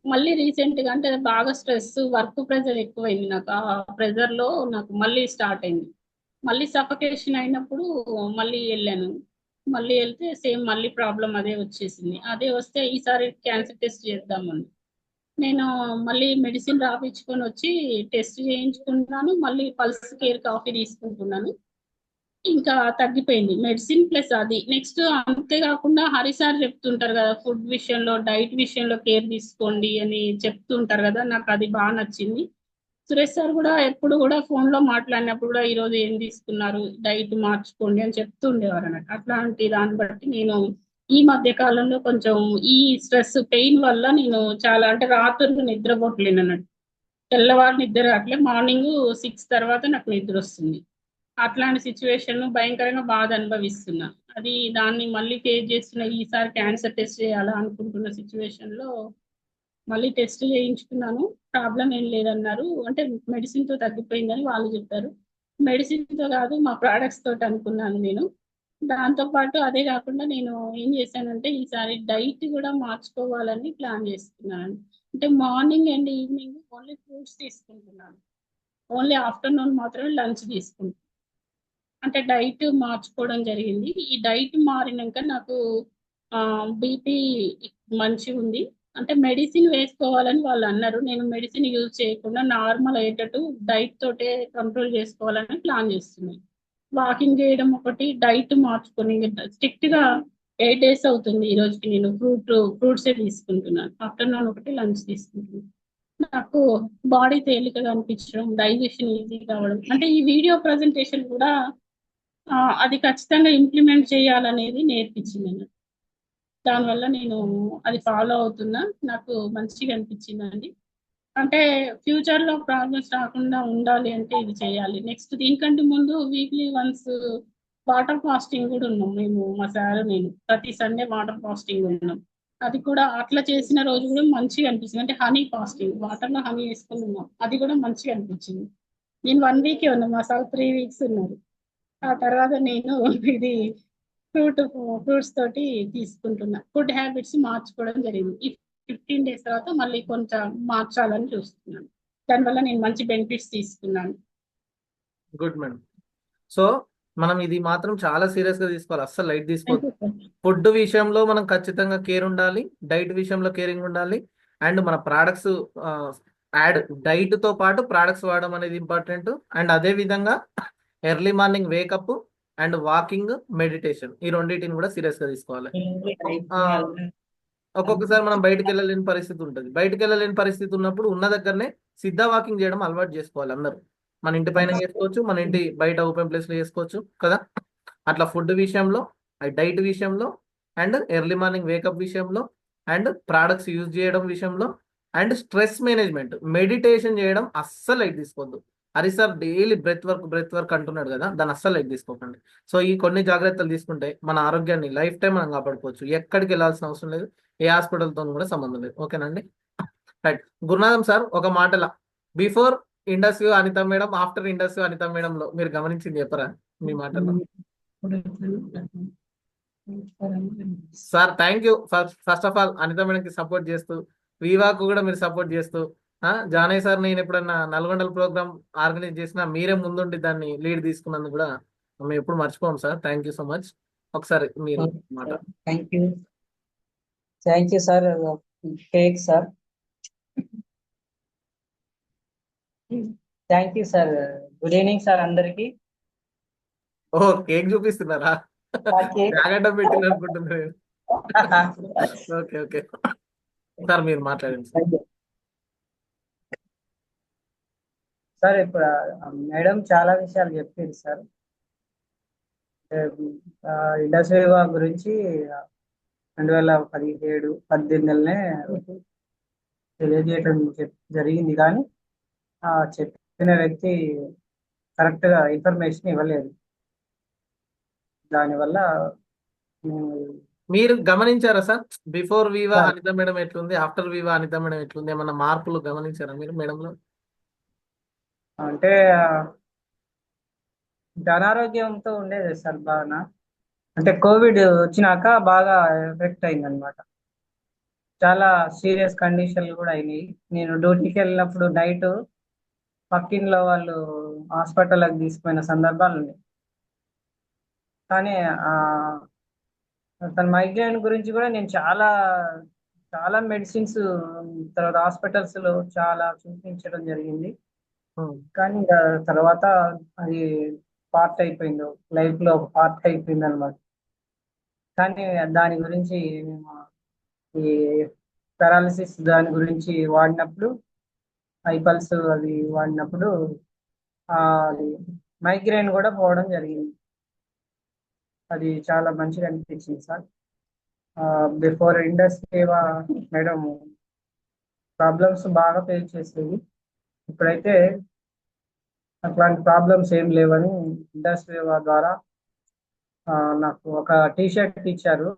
మళ్ళీ రీసెంట్ గా అంటే బాగా స్ట్రెస్, వర్క్ ప్రెజర్ ఎక్కువైంది నాకు. ఆ ప్రెజర్ లో నాకు మళ్ళీ స్టార్ట్ అయింది. మళ్ళీ సఫకేషన్ అయినప్పుడు మళ్ళీ వెళ్ళాను. మళ్ళీ వెళ్తే సేమ్ మళ్ళీ ప్రాబ్లం అదే వచ్చేసింది. అదే వస్తే ఈసారి క్యాన్సర్ టెస్ట్ చేద్దామని నేను మళ్ళీ మెడిసిన్ రాపించుకొని వచ్చి టెస్ట్ చేయించుకున్నాను. మళ్ళీ పల్స్ కేర్ కాఫీ తీసుకుంటున్నాను. ఇంకా తగ్గిపోయింది మెడిసిన్ ప్లస్ అది. నెక్స్ట్ అంతేకాకుండా హరి సార్ చెప్తుంటారు కదా, ఫుడ్ విషయంలో, డైట్ విషయంలో కేర్ తీసుకోండి అని చెప్తుంటారు కదా, నాకు అది బాగా నచ్చింది. సురేష్ సార్ కూడా ఎప్పుడు కూడా ఫోన్ లో మాట్లాడినప్పుడు కూడా ఈ రోజు ఏం తీసుకున్నారు, డైట్ మార్చుకోండి అని చెప్తూ ఉండేవారు అన్నట్టు. అట్లాంటి దాన్ని బట్టి నేను ఈ మధ్య కాలంలో కొంచెం ఈ స్ట్రెస్ పెయిన్ వల్ల నేను చాలా అంటే రాత్రులు నిద్రపోవట్లేను అన్నట్టు. తెల్లవారు నిద్ర అట్లే, మార్నింగ్ 6 తర్వాత నాకు నిద్ర వస్తుంది. అట్లాంటి సిచ్యువేషన్ భయంకరంగా బాధ అనుభవిస్తున్నా. అది దాన్ని మళ్ళీ ఫేస్ చేస్తున్న ఈసారి క్యాన్సర్ టెస్ట్ చేయాలా అనుకుంటున్న సిచ్యువేషన్ లో మళ్ళీ టెస్ట్ చేయించుకున్నాను. ప్రాబ్లం ఏం లేదన్నారు, అంటే మెడిసిన్ తో తగ్గిపోయిందని వాళ్ళు చెప్పారు. మెడిసిన్ తో కాదు, మా ప్రోడక్ట్స్ తోటి అనుకున్నాను నేను. దాంతో పాటు అదే కాకుండా నేను ఏం చేశానంటే ఈసారి డైట్ కూడా మార్చుకోవాలని ప్లాన్ చేస్తున్నాను. అంటే morning and evening only fruits తీసుకుంటున్నాను, ఓన్లీ ఆఫ్టర్నూన్ మాత్రమే లంచ్ తీసుకుంటాను. అంటే డైట్ మార్చుకోవడం జరిగింది. ఈ డైట్ మారినాక నాకు బీపీ మంచిగా ఉంది. అంటే మెడిసిన్ వేసుకోవాలని వాళ్ళు అన్నారు, నేను మెడిసిన్ యూజ్ చేయకుండా నార్మల్ అయ్యేటట్టు డైట్ తోటే కంట్రోల్ చేసుకోవాలని ప్లాన్ చేస్తున్నాను. వాకింగ్ చేయడం ఒకటి, డైట్ మార్చుకొని స్ట్రిక్ట్ గా 8 days అవుతుంది ఈ రోజుకి. నేను ఫ్రూట్సే తీసుకుంటున్నాను, ఆఫ్టర్నూన్ ఒకటి లంచ్ తీసుకుంటున్నాను. నాకు బాడీ తేలికగా అనిపించడం, డైజెషన్ ఈజీ కావడం, అంటే ఈ వీడియో ప్రజెంటేషన్ కూడా అది ఖచ్చితంగా ఇంప్లిమెంట్ చేయాలనేది నేర్పించింది అన్నట్టు. దానివల్ల నేను అది ఫాలో అవుతున్నా, నాకు మంచిగా అనిపించిందండి. అంటే ఫ్యూచర్ లో ప్రాబ్లమ్స్ రాకుండా ఉండాలి అంటే ఇది చేయాలి. నెక్స్ట్ దీనికంటే ముందు వీక్లీ వన్స్ వాటర్ ఫాస్టింగ్ కూడా ఉన్నాం మేము, మా సార్ నేను ప్రతి సండే వాటర్ ఫాస్టింగ్ ఉన్నాం. అది కూడా అట్లా చేసిన రోజు కూడా మంచిగా అనిపించింది. అంటే హనీ ఫాస్టింగ్, వాటర్ లో హనీ వేసుకొని ఉన్నాం, అది కూడా మంచిగా అనిపించింది. నేను 1 వీకే ఉన్నాను, మా సార్ 3 వీక్స్ ఉన్నారు. ఆ తర్వాత నేను ఇది ఫ్రూట్స్ తోటి తీసుకుంటున్నా. ఫుడ్ హ్యాబిట్స్ మార్చుకోవడం జరిగింది. ఈ 15 days తర్వాత మళ్ళీ కొంచెం మార్చాలని చూస్తున్నాను. దానివల్ల నేను మంచి బెనిఫిట్స్ తీసుకున్నాను. Good madam. సో మనం ఇది మాత్రం చాలా సీరియస్ గా తీసుకోవాలి, అస్సలు లైట్ థ్యాంక్ తీసుకోవద్దు. You sir. ఫుడ్ విషయంలో మనం ఖచ్చితంగా కేర్ ఉండాలి, డైట్ విషయంలో కేరింగ్ ఉండాలి. అండ్ మన ప్రోడక్ట్స్ యాడ్ డైట్ తో పాటు ప్రోడక్ట్స్ వాడడం అనేది ఇంపార్టెంట్. అండ్ అదే విధంగా early morning wake up and walking, meditation, ఈ రెండింటిని కూడా సీరియస్ గా తీసుకోవాలి. ఆ, ఒక్కొక్కసారి మనం బయటకు వెళ్ళలేని పరిస్థితి ఉంటుంది. బయటకు వెళ్ళలేని పరిస్థితి ఉన్నప్పుడు ఉన్న దగ్గరనే సిద్ధ వాకింగ్ చేయడం అలవాటు చేసుకోవాలి అందరూ. మన ఇంటి పైన చేసుకోవచ్చు, మన ఇంటి బయట ఓపెన్ ప్లేస్ లో చేసుకోవచ్చు కదా. అట్లా ఫుడ్ విషయంలో, డైట్ విషయంలో, అండ్ ఎర్లీ మార్నింగ్ వేకప్ విషయంలో, అండ్ ప్రోడక్ట్స్ యూజ్ చేయడం విషయంలో, అండ్ స్ట్రెస్ మేనేజ్మెంట్, మెడిటేషన్ చేయడం అస్సలు లైట్ తీసుకోవద్దు. Hari sir daily breath work అంటున్నాడు కదా, దాన్ని అస్సలు లైట్ తీసుకోకండి. సో ఈ కొన్ని జాగ్రత్తలు తీసుకుంటే మన ఆరోగ్యాన్ని లైఫ్ టైం మనం కాపాడుకోవచ్చు. ఎక్కడికి వెళ్ళాల్సిన అవసరం లేదు, ఏ హాస్పిటల్తో కూడా సంబంధం లేదు. ఓకేనండి. రైట్. గురునాథం సార్, ఒక మాటల before industry Anitha madam, after industry Anitha madam లో మీరు గమనించింది చెప్పరా మీ మాటల్లో? Sir thank you first of all Anitha మేడంకి సపోర్ట్ చేస్తూ, వివాకు కూడా మీరు సపోర్ట్ చేస్తూ, జానయ్య సార్ నేను ఎప్పుడన్నా నల్గొండల ప్రోగ్రామ్ ఆర్గనైజ్ చేసినా మీరే ముందుండి దాన్ని లీడ్ తీసుకున్నందుకు కూడా మేము ఎప్పుడు మర్చిపోం sir. Thank you so much. ఒకసారి మీరు మాట. Thank you. Thank you sir. Cake sir. Thank you sir. Good evening sir అందరికి. Oh cake చూపిస్తున్నారా? కేక్ జాగ్రత్త పెట్టిన అనుకుంటున్నారు. ఓకే ఓకే సార్ మీరు మాట్లాడండి సార్. సార్ ఇప్పుడు మేడం చాలా విషయాలు చెప్పింది సార్. ఇండస్ట్రీ గురించి 2017-18 తెలియజేయడం జరిగింది, కానీ చెప్పిన వ్యక్తి కరెక్ట్ గా ఇన్ఫర్మేషన్ ఇవ్వలేదు. దానివల్ల మీరు గమనించారా సార్, బిఫోర్ వివా అనిత మేడం ఎట్లుంది, ఆఫ్టర్ వివా అనిత మేడం ఎట్లుంది, ఏమన్నా మార్పులు గమనించారా మీరు మేడంలో? అంటే అనారోగ్యంతో ఉండేది సార్ బాగా. అంటే కోవిడ్ వచ్చినాక బాగా ఎఫెక్ట్ అయింది అనమాట. చాలా సీరియస్ కండిషన్లు కూడా అయినాయి. నేను డ్యూటీకి వెళ్ళినప్పుడు నైట్ పక్కింట్లో వాళ్ళు హాస్పిటల్కి తీసుకుపోయిన సందర్భాలు ఉన్నాయి. కానీ తన మైగ్రేన్ గురించి కూడా నేను చాలా చాలా మెడిసిన్స్, తర్వాత హాస్పిటల్స్ లో చాలా చూపించడం జరిగింది. కానీ తర్వాత అది పార్ట్ అయిపోయింది, లైఫ్ లో ఒక పార్ట్ అయిపోయింది అనమాట. కానీ దాని గురించి ఈ పారాలిసిస్ దాని గురించి వాడినప్పుడు, ఐపల్స్ అది వాడినప్పుడు అది మైగ్రేన్ కూడా పోవడం జరిగింది. అది చాలా మంచిగా అనిపించింది sir. Before industry madam problems బాగా ఫేస్ చేసేది. ఇప్పుడైతే అట్లాంటి ప్రాబ్లమ్స్ ఏం లేవని ఇండస్ట్రీ ద్వారా నాకు ఒక టీషర్ట్ ఇచ్చారు,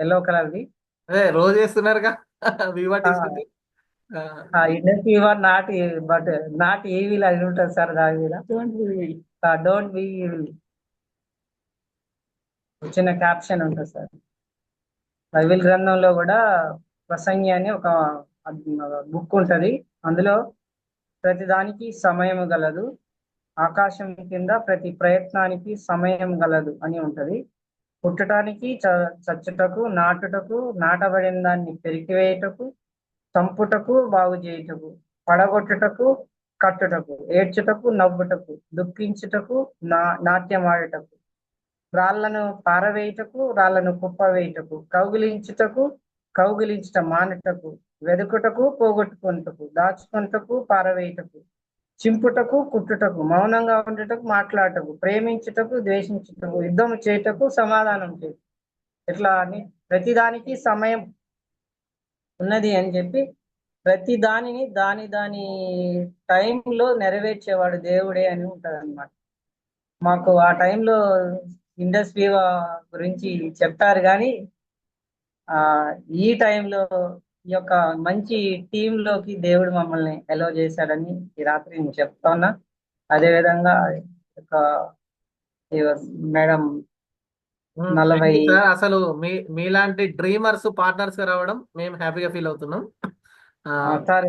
ఎల్లో కలర్ది. అదే రోజు వేస్తున్నారుగా వివా T shirt. Industry not, but not evil అని ఉంటుంది సార్ దాని మీద. డోంట్ బి ఈవిల్ చిన్న క్యాప్షన్ ఉంటుంది సార్. బైబిల్ గ్రంథంలో కూడా ప్రసంగి అని ఒక బుక్ ఉంటుంది. అందులో ప్రతిదానికి సమయం గలదు, ఆకాశం కింద ప్రతి ప్రయత్నానికి సమయం గలదు అని ఉంటది. పుట్టడానికి, చచ్చుటకు, నాటుటకు, నాటబడిన దాన్ని పెరికివేయుటకు, చంపుటకు, బాగు చేయుటకు, పడగొట్టుటకు, కట్టుటకు, ఏడ్చుటకు, నవ్వుటకు, దుఃఖించుటకు, నాట్యమాడుటకు, రాళ్లను పారవేయుటకు, రాళ్లను కుప్పవేయుటకు, కౌగిలించుటకు, కౌగిలించుట మానుటకు, వెదుకుటకు, పోగొట్టుకొనుటకు, దాచుకొనుటకు, పారవేయుటకు, చింపుటకు, కుట్టుటకు, మౌనంగా ఉండుటకు, మాట్లాడటకు, ప్రేమించుటకు, ద్వేషించుటకు, యుద్ధము చేయుటకు, సమాధానం చేయుట. ఇట్లా అని ప్రతిదానికి సమయం ఉన్నది అని చెప్పి ప్రతి దానిని దాని టైంలో నెరవేర్చేవాడు దేవుడే అని ఉంటది అనమాట. మాకు ఆ టైంలో ఇండస్ట్రీ గురించి చెప్పారు కానీ ఆ ఈ టైంలో ఈ యొక్క మంచి టీంలోకి దేవుడు మమ్మల్ని ఎలో చేశాడని ఈ రాత్రి నేను చెప్తా ఉన్నా. అదేవిధంగా ఒక మేడం థ్యాంక్ 40 యూ సార్. అసలు మీలాంటి డ్రీమర్స్ పార్ట్నర్స్ గా రావడం మేము హ్యాపీగా ఫీల్ అవుతున్నాం. సార్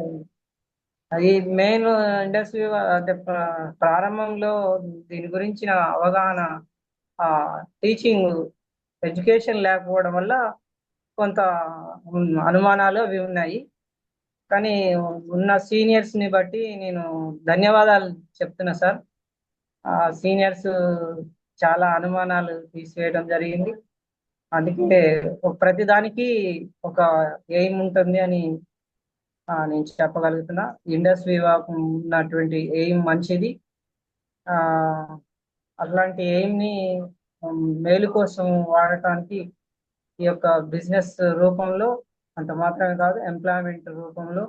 అది మెయిన్ ఇండస్ట్రీ అంటే ప్రారంభంలో దీని గురించిన అవగాహన టీచింగ్ ఎడ్యుకేషన్ లేకపోవడం వల్ల కొంత అనుమానాలు అవి ఉన్నాయి. కానీ ఉన్న సీనియర్స్ ని బట్టి నేను ధన్యవాదాలు చెప్తున్నా సార్. సీనియర్స్ చాలా అనుమానాలు తీసివేయడం జరిగింది. అందుకే ప్రతి దానికి ఒక ఎయిమ్ ఉంటుంది అని నేను చెప్పగలుగుతున్నా. ఇండస్ట్రీ ఉన్నటువంటి ఎయిమ్ మంచిది. ఆ అట్లాంటి ఎయిమ్ ని మేలు కోసం వాడటానికి ఈ యొక్క బిజినెస్ రూపంలో అంత మాత్రమే కాదు, ఎంప్లాయ్మెంట్ రూపంలో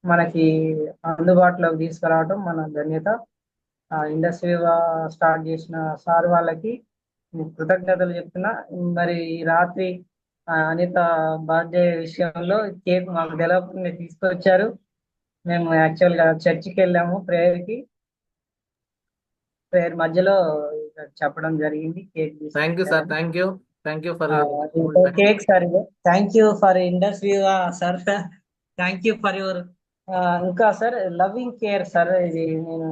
మనకి అందుబాటులోకి తీసుకురావడం మన ధన్యత. ఇండస్ట్రీ స్టార్ట్ చేసిన సార్ వాళ్ళకి కృతజ్ఞతలు చెప్తున్నా. మరి ఈ రాత్రి అనిత బర్త్డే విషయంలో కేక్ మాకు తెలవకుండా తీసుకొచ్చారు. మేము యాక్చువల్ గా చర్చికి వెళ్ళాము ప్రేయర్ మధ్యలో చెప్పడం జరిగింది. Cake thank you sir. Thank you for cake sir. Thank you for industry sir. Thank you for your ఇంకా సార్ లవింగ్ కేర్ సార్. ఇది నేను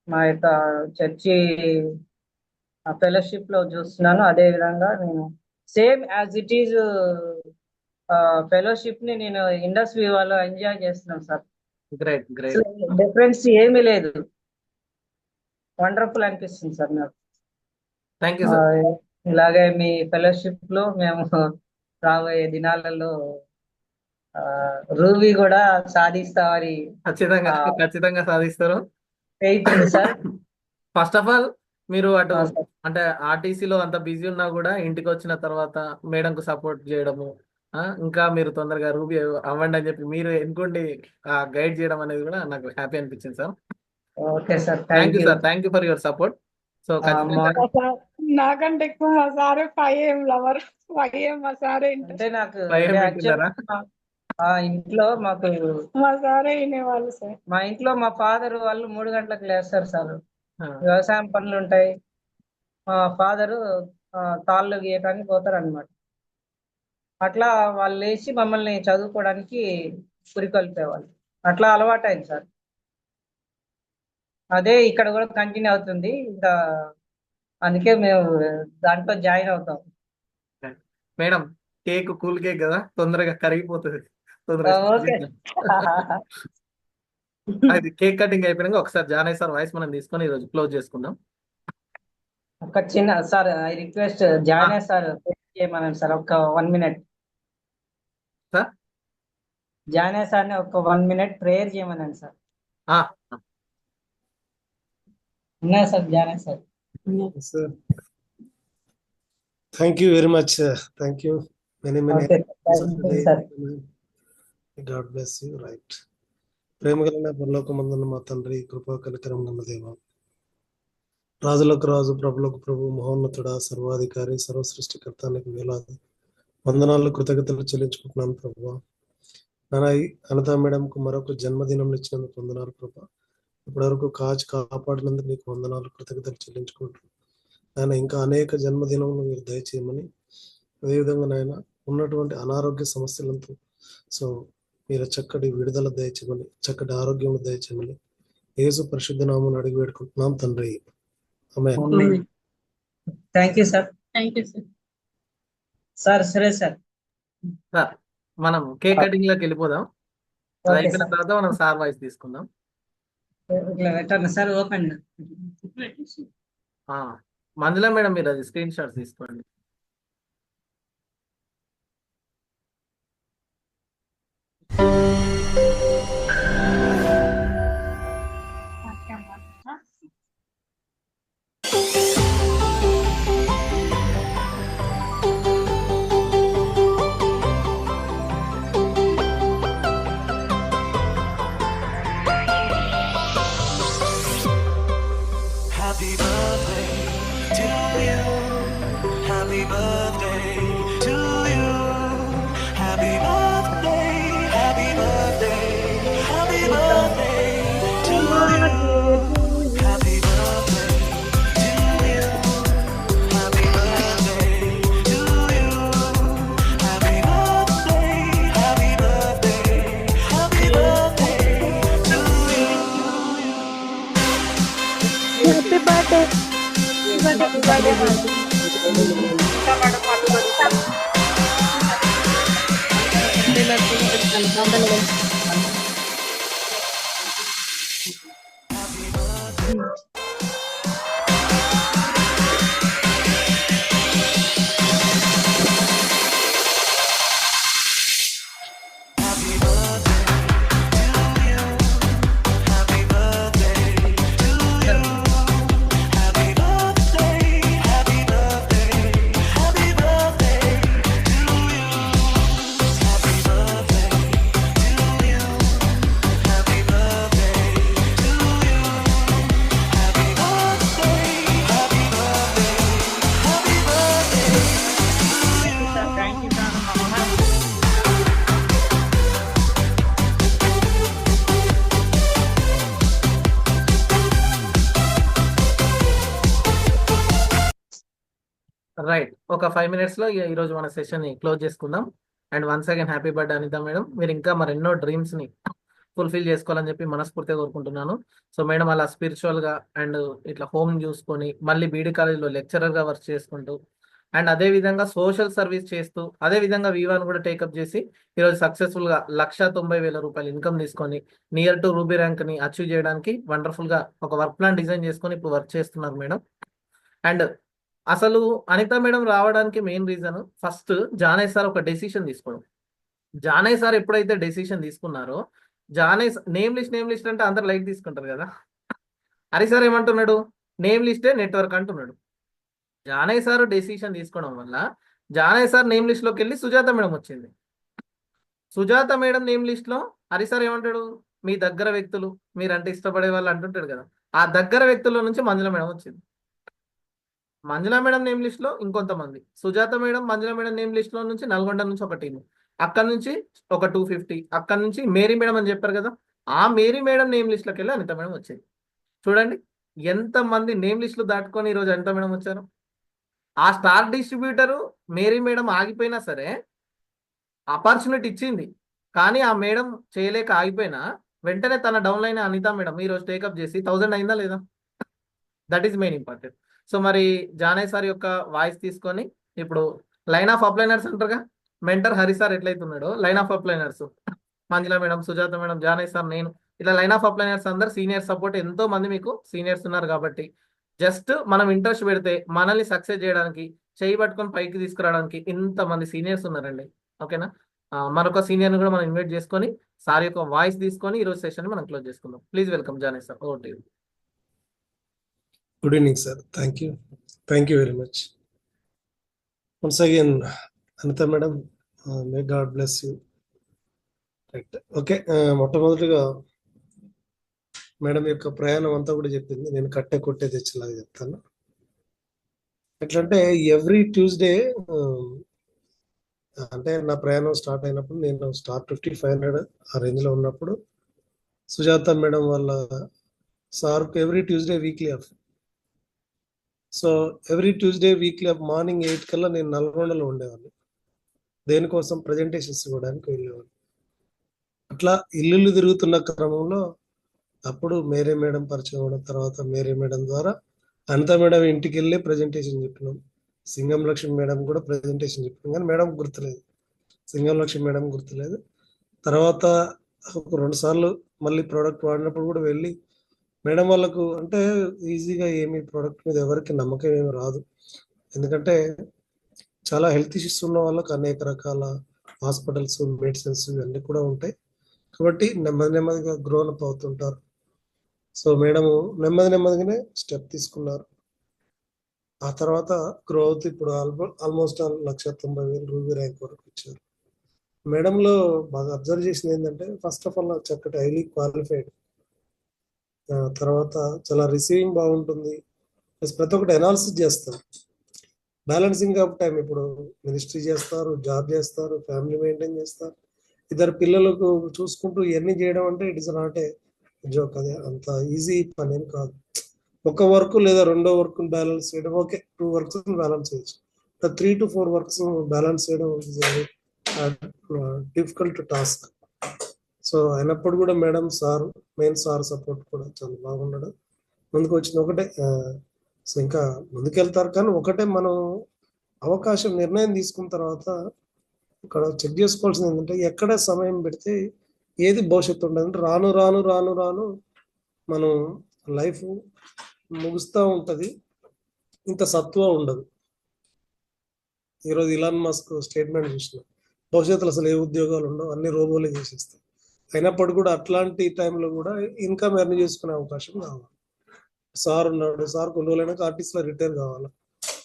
మా యొక్క చర్చి ఫెలోషిప్ లో చూస్తున్నాను. అదే విధంగా నేను same as it is fellowship ని నేను ఇండస్ట్రీ వాళ్ళు ఎంజాయ్ చేస్తున్నాను సార్. గ్రేట్ డిఫరెన్స్ ఏమీ లేదు. వండర్ఫుల్ అనిపిస్తుంది సార్ నాకు. Thank you sir. ఇలాగే మీ ఫెలోషిప్ లో మేము రాబోయే దినాలలో రూబీ కూడా సాధిస్తామని ఖచ్చితంగా సాధిస్తారు సార్. ఫస్ట్ ఆఫ్ ఆల్ మీరు అటు అంటే ఆర్టీసీలో అంత బిజీ ఉన్నా కూడా ఇంటికి వచ్చిన తర్వాత మేడంకు సపోర్ట్ చేయడము, ఇంకా మీరు తొందరగా రూబీ అవ్వండి అని చెప్పి మీరు ఎన్నుకోండి గైడ్ చేయడం అనేది కూడా నాకు హ్యాపీ అనిపించింది sir. Okay sir. Thank you sir. Thank you for your support. So నాకంటే ఎక్కువ మా సార్ 5am లవర్. 5am మా సారే అంటే నాకు ఇంట్లో మాకు మా సారే వినేవాళ్ళు సార్. మా ఇంట్లో మా ఫాదర్ వాళ్ళు 3 గంటలకు లేస్తారు సార్. వ్యవసాయం పనులు ఉంటాయి. మా ఫాదరు తాళ్ళు గీయటానికి పోతారు అనమాట. అట్లా వాళ్ళు లేచి మమ్మల్ని చదువుకోవడానికి పురికొల్పేవాళ్ళు. అట్లా అలవాటైంది సార్. అదే ఇక్కడ కూడా కంటిన్యూ అవుతుంది. ఇంకా అందుకే మేము దాంట్లో జాయిన్ అవుతాం. మేడం కేక్ కూల్ కేక్ కదా, తొందరగా కరిగిపోతుంది. ఓకే. అది కేక్ కటింగ్ అయిపోయినాక ఒకసారి జానయ్య సార్ వాయిస్ మనం తీసుకొని ఈరోజు క్లోజ్ చేసుకుందాం. ఒక చిన్న sir I request Janaiah sir చేయమనండి సార్. ఒక 1 minute సార్. జానయ్య సార్ని ఒక 1 minute ప్రేయర్ చేయమనండి సార్. ఉన్నా sir Janaiah sir. Thank you very much. Thank you many sir. God bless you. Right. ప్రేమ కలిగిన పరలోకమందున్న మా తండ్రి, కృపా కనికరం గల దేవా, రాజులకు రాజు, ప్రభులకు ప్రభు, మహోన్నతుడా, సర్వాధికారి, సర్వ సృష్టికర్త, నీకు వేలాది వందనాలు, కృతజ్ఞతలు చెల్లించుకుంటున్నాను ప్రభు. అనితా మేడంకు మరొక జన్మదినం ఇచ్చినందుకు వందనాలు ప్రభు. ఇప్పటివరకు కాపాడినందుకు నీకు వందనాలు, కృతజ్ఞతలు చెల్లించుకుంటున్నాను ఆయన. ఇంకా అనేక జన్మదినములు మీరు దయచేయమని, అదేవిధంగా నాయన ఉన్నటువంటి అనారోగ్య సమస్యలంతా సో మీరు చక్కటి విడుదల దయచేయమని, చక్కటి ఆరోగ్యం దయచేయమని యేసు పరిశుద్ధ నామమున అడిగి వేడుకుంటున్నాం తండ్రి. ఆమేన్. Thank you sir. Thank you sir. Sir సరే సార్. సార్ మనం కేక్ కటింగ్ లోకి వెళ్ళిపోదాం. అయిపోయిన తర్వాత మనం సార్ వాయిస్ తీసుకుందాం. Sir open. మంజుల మేడం మీరు అది స్క్రీన్ షాట్ తీసుకోండి. Happy birthday madam. ఇంకా madam Madhubari. Thank you sir. Right, ఒక 5 minutes లో ఈరోజు మన సెషన్ ని క్లోజ్ చేసుకుందాం. And once again happy birthday Anitha madam. మీరు ఇంకా మరెన్నో డ్రీమ్స్ ని ఫుల్ఫిల్ చేసుకోవాలని చెప్పి మనస్ఫూర్తిగా కోరుకుంటున్నాను. సో మేడం అలా స్పిరిచువల్ గా అండ్ ఇట్లా హోమ్ చూసుకొని మళ్ళీ బీడీ కాలేజీలో లెక్చరర్ గా వర్క్ చేసుకుంటూ అండ్ అదే విధంగా సోషల్ సర్వీస్ చేస్తూ అదే విధంగా V1 కూడా టేకప్ చేసి ఈరోజు సక్సెస్ఫుల్ గా 1,90,000 రూపాయలు ఇన్కమ్ తీసుకొని నియర్ టు రూబీ ర్యాంక్ ని అచీవ్ చేయడానికి వండర్ఫుల్ గా ఒక వర్క్ ప్లాన్ డిజైన్ చేసుకొని ఇప్పుడు వర్క్ చేస్తున్నారు మేడం. అండ్ అసలు అనిత మేడం రావడానికి main reason first Janaiah sir ఒక డెసిషన్ తీసుకోవడం. జానయ్య సార్ ఎప్పుడైతే డెసిషన్ తీసుకున్నారో జానయ్య నేమ్ లిస్ట్ అంటే అందరు లైట్ తీసుకుంటారు కదా. హరి సార్ ఏమంటున్నాడు, నేమ్ లిస్టే నెట్వర్క్ అంటున్నాడు. జానయ్య సార్ డెసిషన్ తీసుకోవడం వల్ల జానయ్య సార్ నేమ్ లిస్ట్ లోకి వెళ్ళి సుజాత మేడం వచ్చింది. సుజాత మేడం నేమ్ లిస్ట్ లో హరి సార్ ఏమంటాడు, మీ దగ్గర వ్యక్తులు మీరంటే ఇష్టపడే వాళ్ళు అంటుంటాడు కదా. ఆ దగ్గర వ్యక్తుల నుంచి మంజుల మేడం వచ్చింది. మంజుల మేడం నేమ్ లిస్ట్ లో ఇంకొంతమంది, సుజాత మేడం మంజుల మేడం నేమ్ లిస్ట్ లో నుంచి నల్గొండ నుంచి ఒక టీం, అక్కడ నుంచి ఒక 250, అక్కడ నుంచి మేరీ మేడం అని చెప్పారు కదా, ఆ మేరీ మేడం నేమ్ లిస్ట్ లోకి వెళ్ళి అనిత మేడం వచ్చింది. చూడండి ఎంతమంది నేమ్ లిస్టులు దాటుకొని ఈరోజు అనిత మేడం వచ్చారు. ఆ స్టార్ డిస్ట్రిబ్యూటరు మేరీ మేడం ఆగిపోయినా సరే ఆపర్చునిటీ ఇచ్చింది, కానీ ఆ మేడం చేయలేక ఆగిపోయినా వెంటనే తన డౌన్ లైన్ అనిత మేడం ఈరోజు టేకప్ చేసి 1000 అయిందా లేదా, that is main important. So మరి జానయ్య సార్ యొక్క వాయిస్ తీసుకొని ఇప్పుడు లైన్ ఆఫ్ అప్లైనర్స్ అంటారుగా, మెంటర్ హరి సార్ ఎట్లయితే ఉన్నాడో line of upliners Manjula madam, Sujatha madam, Janaiah sir, నేను ఇట్లా లైన్ ఆఫ్ అప్లైనర్స్ అందరు సీనియర్ సపోర్ట్ ఎంతో మంది మీకు సీనియర్స్ ఉన్నారు. కాబట్టి జస్ట్ మనం ఇంట్రెస్ట్ పెడితే మనల్ని సక్సెస్ చేయడానికి చేయి పట్టుకొని పైకి తీసుకురావడానికి ఇంతమంది సీనియర్స్ ఉన్నారండి. ఓకేనా, మరొక సీనియర్ని కూడా మనం ఇన్వైట్ చేసుకొని సార్ యొక్క వాయిస్ తీసుకొని ఈరోజు సెషన్ మనం క్లోజ్ చేసుకుందాం. Please welcome Janaiah sir. Over to you. Good evening, sir. Thank you. Thank you very much. Once again, Anita madam, may God bless you. Right. Okay. మొట్టమొదటిగా మేడం యొక్క ప్రయాణం అంతా కూడా చెప్పింది, నేను కట్టే కొట్టే తెచ్చేలాగా చెప్తాను. ఎట్లంటే ఎవ్రీ ట్యూస్డే అంటే నా ప్రయాణం స్టార్ట్ అయినప్పుడు నేను స్టార్ 50-500 ఆ రేంజ్లో ఉన్నప్పుడు సుజాత మేడం వాళ్ళ సార్కు every Tuesday weekly off. So every Tuesday weekly off morning 8 కల్లా నేను నల్గొండలో ఉండేవాడిని. దేనికోసం, ప్రజెంటేషన్స్ ఇవ్వడానికి వెళ్ళేవాడిని. అట్లా ఇల్లు తిరుగుతున్న క్రమంలో అప్పుడు మేరీ మేడం పరిచయం అవ్వడం, తర్వాత మేరీ మేడం ద్వారా అనిత మేడం ఇంటికి వెళ్ళి ప్రజెంటేషన్ చెప్పినాం. సింగం లక్ష్మి మేడం కూడా ప్రజెంటేషన్ చెప్పినాం, కానీ మేడం గుర్తులేదు, సింగం లక్ష్మి మేడం గుర్తులేదు. తర్వాత ఒక 2 సార్లు మళ్ళీ ప్రోడక్ట్ వాడినప్పుడు కూడా వెళ్ళి మేడం వాళ్ళకు అంటే ఈజీగా ఏమి ప్రోడక్ట్ మీద ఎవరికి నమ్మకం ఏమి రాదు. ఎందుకంటే చాలా హెల్త్ ఇష్యూస్ ఉన్న వాళ్ళకి అనేక రకాల హాస్పిటల్స్, మెడిసిన్స్ ఇవన్నీ కూడా ఉంటాయి. కాబట్టి నెమ్మదిగా గ్రోనప్ అవుతుంటారు. సో మేడము నెమ్మదిగానే స్టెప్ తీసుకున్నారు. ఆ తర్వాత గ్రోత్ ఇప్పుడు ఆల్మోస్ట్ 1,90,000 రూబీ ర్యాంక్ వరకు వచ్చారు. మేడంలో బాగా అబ్జర్వ్ చేసింది ఏంటంటే, ఫస్ట్ ఆఫ్ ఆల్ చక్కటి హైలీ క్వాలిఫైడ్, తర్వాత చాలా రిసీవింగ్ బాగుంటుంది, ప్లస్ ప్రతి ఒక్కటి అనాలిసిస్ చేస్తారు. బ్యాలెన్సింగ్ ఆఫ్ టైం, ఇప్పుడు మినిస్ట్రీ చేస్తారు, జాబ్ చేస్తారు, ఫ్యామిలీ మెయింటైన్ చేస్తారు, ఇద్దరు పిల్లలకు చూసుకుంటూ ఇవన్నీ చేయడం అంటే it is not a joke. అదే అంత ఈజీ పని ఏం కాదు. ఒక వర్క్ లేదా 2వ వర్క్ బ్యాలెన్స్ చేయడం, ఓకే 2 వర్క్స్ బ్యాలెన్స్ చేయొచ్చు, 3 to 4 వర్క్స్ బ్యాలెన్స్ చేయడం డిఫికల్ట్ టాస్క్. సో అయినప్పుడు కూడా మేడం మెయిన్ సార్ సపోర్ట్ కూడా చాలా బాగున్నాడు. ముందుకు వచ్చింది ఒకటే, సో ఇంకా ముందుకెళ్తారు. కానీ ఒకటే మనం అవకాశం నిర్ణయం తీసుకున్న తర్వాత ఇక్కడ చెక్ చేసుకోవాల్సింది ఏంటంటే ఎక్కడ సమయం పెడితే ఏది భవిష్యత్తు ఉండదు. అంటే రాను రాను రాను రాను మనం లైఫ్ ముగుస్తూ ఉంటుంది, ఇంత సత్వ ఉండదు. ఈరోజు ఇలాన్ మస్క్ స్టేట్మెంట్ చూసిన, భవిష్యత్తులో అసలు ఏ ఉద్యోగాలు ఉండవు, అన్ని రోబోలే చేసేస్తాయి. అయినప్పటికీ కూడా అట్లాంటి టైంలో కూడా ఇన్కమ్ ఎర్న్ చేసుకునే అవకాశం కావాలి. సార్ ఉన్నాడు, సార్ కొన్ని రోజులైనాక ఆర్టిస్ట్లో రిటైర్ కావాలి.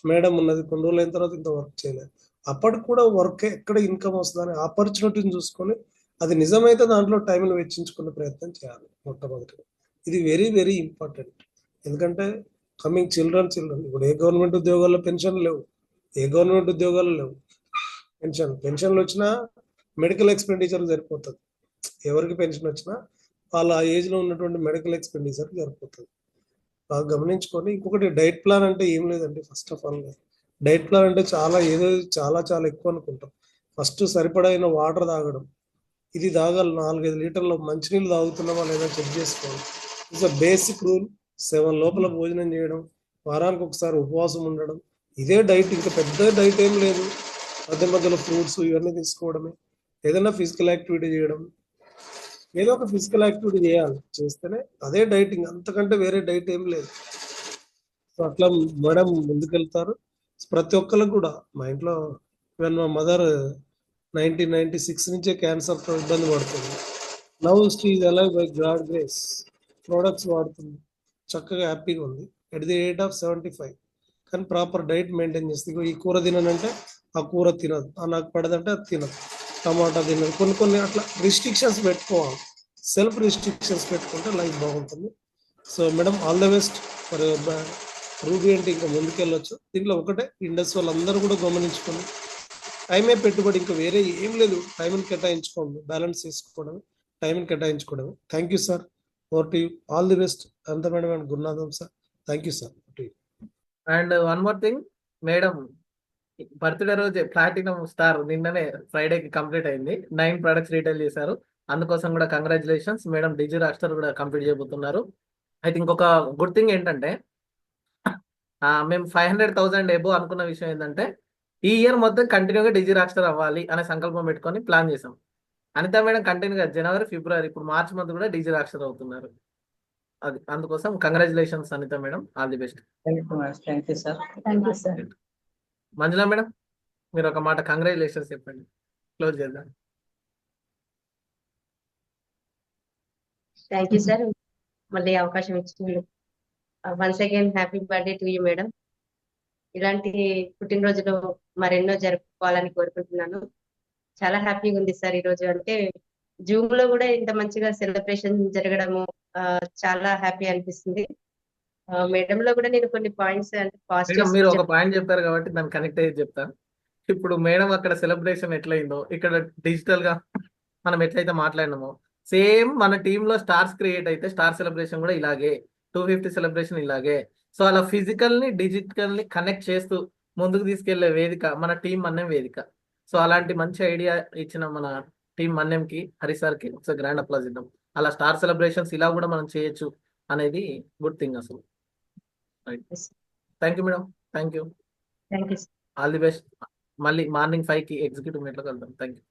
మేడం ఉన్నది, కొన్ని రోజులు అయిన తర్వాత ఇంత వర్క్ చేయలేదు. అప్పటికి కూడా వర్క్ ఎక్కడ ఇన్కమ్ వస్తుందని ఆపర్చునిటీని చూసుకొని అది నిజమైతే దాంట్లో టైంను వెచ్చించుకునే ప్రయత్నం చేయాలి మొట్టమొదటిగా. ఇది వెరీ వెరీ ఇంపార్టెంట్. ఎందుకంటే కమింగ్ చిల్డ్రన్ ఇప్పుడు ఏ గవర్నమెంట్ ఉద్యోగాల్లో పెన్షన్ లేవు, ఏ గవర్నమెంట్ ఉద్యోగాలు లేవు. పెన్షన్లు వచ్చినా మెడికల్ ఎక్స్పెండిచర్ సరిపోతుంది. ఎవరికి పెన్షన్ వచ్చినా వాళ్ళ ఆ ఏజ్లో ఉన్నటువంటి మెడికల్ ఎక్స్పెండిచర్ సరిపోతుంది. బాగా గమనించుకొని, ఇంకొకటి డైట్ ప్లాన్ అంటే ఏం లేదండి. First of all diet plan అంటే చాలా చాలా ఎక్కువ అనుకుంటాం. ఫస్ట్ సరిపడైన వాటర్ తాగడం, ఇది తాగాలి. 4-5 లీటర్ల మంచినీళ్ళు తాగుతున్నామా లేదా చెక్ చేసుకోవాలి. It's a basic rule. 7 లోపల భోజనం చేయడం, వారానికి ఒకసారి ఉపవాసం ఉండడం, ఇదే డైట్. ఇంకా పెద్ద డైట్ ఏం లేదు. మధ్య మధ్యలో ఫ్రూట్స్ ఇవన్నీ తీసుకోవడమే. ఏదైనా ఫిజికల్ యాక్టివిటీ చేయడం, ఏదో ఒక ఫిజికల్ యాక్టివిటీ చేయాలి. చేస్తేనే అదే డైటింగ్, అంతకంటే వేరే డైట్ ఏం లేదు. సో అట్లా మేడం ముందుకెళ్తారు. ప్రతి ఒక్కరికి కూడా మా ఇంట్లో ఈవెన్ మా మదర్ 1996 నుంచే క్యాన్సర్తో ఇబ్బంది పడుతుంది. Now she is alive by God grace. Products వాడుతుంది, చక్కగా హ్యాపీగా ఉంది ఎట్ ది ఏజ్ ఆఫ్ 75. కానీ ప్రాపర్ డైట్ మెయింటైన్ చేస్తుంది. ఈ కూర తిననంటే ఆ కూర తినదు, నాకు పడదంటే అది తినదు, టమాటా తినదు. కొన్ని అట్లా రిస్ట్రిక్షన్స్ పెట్టుకోవాలి. సెల్ఫ్ రిస్ట్రిక్షన్స్ పెట్టుకుంటే లైఫ్ బాగుంటుంది. So madam, all the best for ruby. అంటే ఇంకా ముందుకెళ్ళొచ్చు. దీంట్లో ఒకటే ఇండస్ట్రీ వాళ్ళందరూ కూడా గమనించుకొని టైమే పెట్టుబడి, ఇంకా వేరే ఏం లేదు. టైంని కేటాయించుకోండి, బ్యాలెన్స్ చేసుకోవడం, టైంని కేటాయించుకోవడం. Thank you sir. Over to you. All the best. అంత madam and Gurunatham sir. Thank you sir. And one more thing, madam birthday రోజే ప్లాటినం స్టార్ నిన్ననే ఫ్రైడేకి కంప్లీట్ అయింది. 9 ప్రొడక్ట్స్ రీటైల్ చేశారు. అందుకోసం కూడా కంగ్రాచులేషన్స్ మేడం. డిజి రాస్టర్ కూడా కంప్లీట్ చేయబోతున్నారు. అయితే ఇంకొక గుడ్ థింగ్ ఏంటంటే, మేము 500,000 ఎబో అనుకున్న విషయం ఏంటంటే, ఈ ఇయర్ మొత్తం కంటిన్యూగా డిజి రాస్టర్ అవ్వాలి అనే సంకల్పం పెట్టుకొని ప్లాన్ చేసాం. అనిత మేడం కంటిన్యూగా జనవరి, ఫిబ్రవరి, ఇప్పుడు మార్చ్ మంత్ కూడా డిజి రాస్టర్ అవుతున్నారు. అది అందుకోసం congratulations Anitha madam. All the best. Thank you sir. Thank you sir. Manjula madam, మీరు ఒక మాట కంగ్రాచులేషన్స్ చెప్పండి, క్లోజ్ చేద్దాం. థ్యాంక్ యూ సార్, మళ్ళీ అవకాశం ఇచ్చినందుకు. Once again happy birthday to you madam. ఇలాంటి పుట్టినరోజులు మరెన్నో జరుపుకోవాలని కోరుకుంటున్నాను. చాలా హ్యాపీగా ఉంది సార్ ఈరోజు. అంటే జూమ్ లో కూడా ఇంత మంచిగా సెలబ్రేషన్ జరగడము చాలా హ్యాపీ అనిపిస్తుంది. మేడం లో కూడా నేను కొన్ని పాయింట్స్ అంటే మేడం, పాజిటివ్స్ మీరు ఒక పాయింట్ చెప్పారు కాబట్టి దాన్ని కనెక్ట్ అయ్యి చెప్తాను. ఇప్పుడు మేడం అక్కడ సెలబ్రేషన్ ఎట్లయిందో, ఇక్కడ డిజిటల్ గా మనం ఎట్లయితే మాట్లాడినామో, సేమ్ మన టీంలో స్టార్స్ క్రియేట్ అయితే స్టార్ సెలబ్రేషన్ కూడా ఇలాగే, 250 సెలబ్రేషన్ ఇలాగే. సో అలా ఫిజికల్ ని డిజిటల్ ని కనెక్ట్ చేస్తూ ముందుకు తీసుకెళ్లే వేదిక మన టీం మన్యం వేదిక. సో అలాంటి మంచి ఐడియా ఇచ్చిన మన టీం మన్యంకి, హరి సార్కి ఒకసారి గ్రాండ్ అప్లాజ్ ఇద్దాం. అలా స్టార్ సెలబ్రేషన్స్ ఇలా కూడా మనం చేయొచ్చు అనేది గుడ్ థింగ్ అసలు. Thank you madam. Thank you. Thank you. All the best. మళ్ళీ మార్నింగ్ 5కి ఎగ్జిక్యూటివ్ మీట్లో కలుద్దాం. Thank you.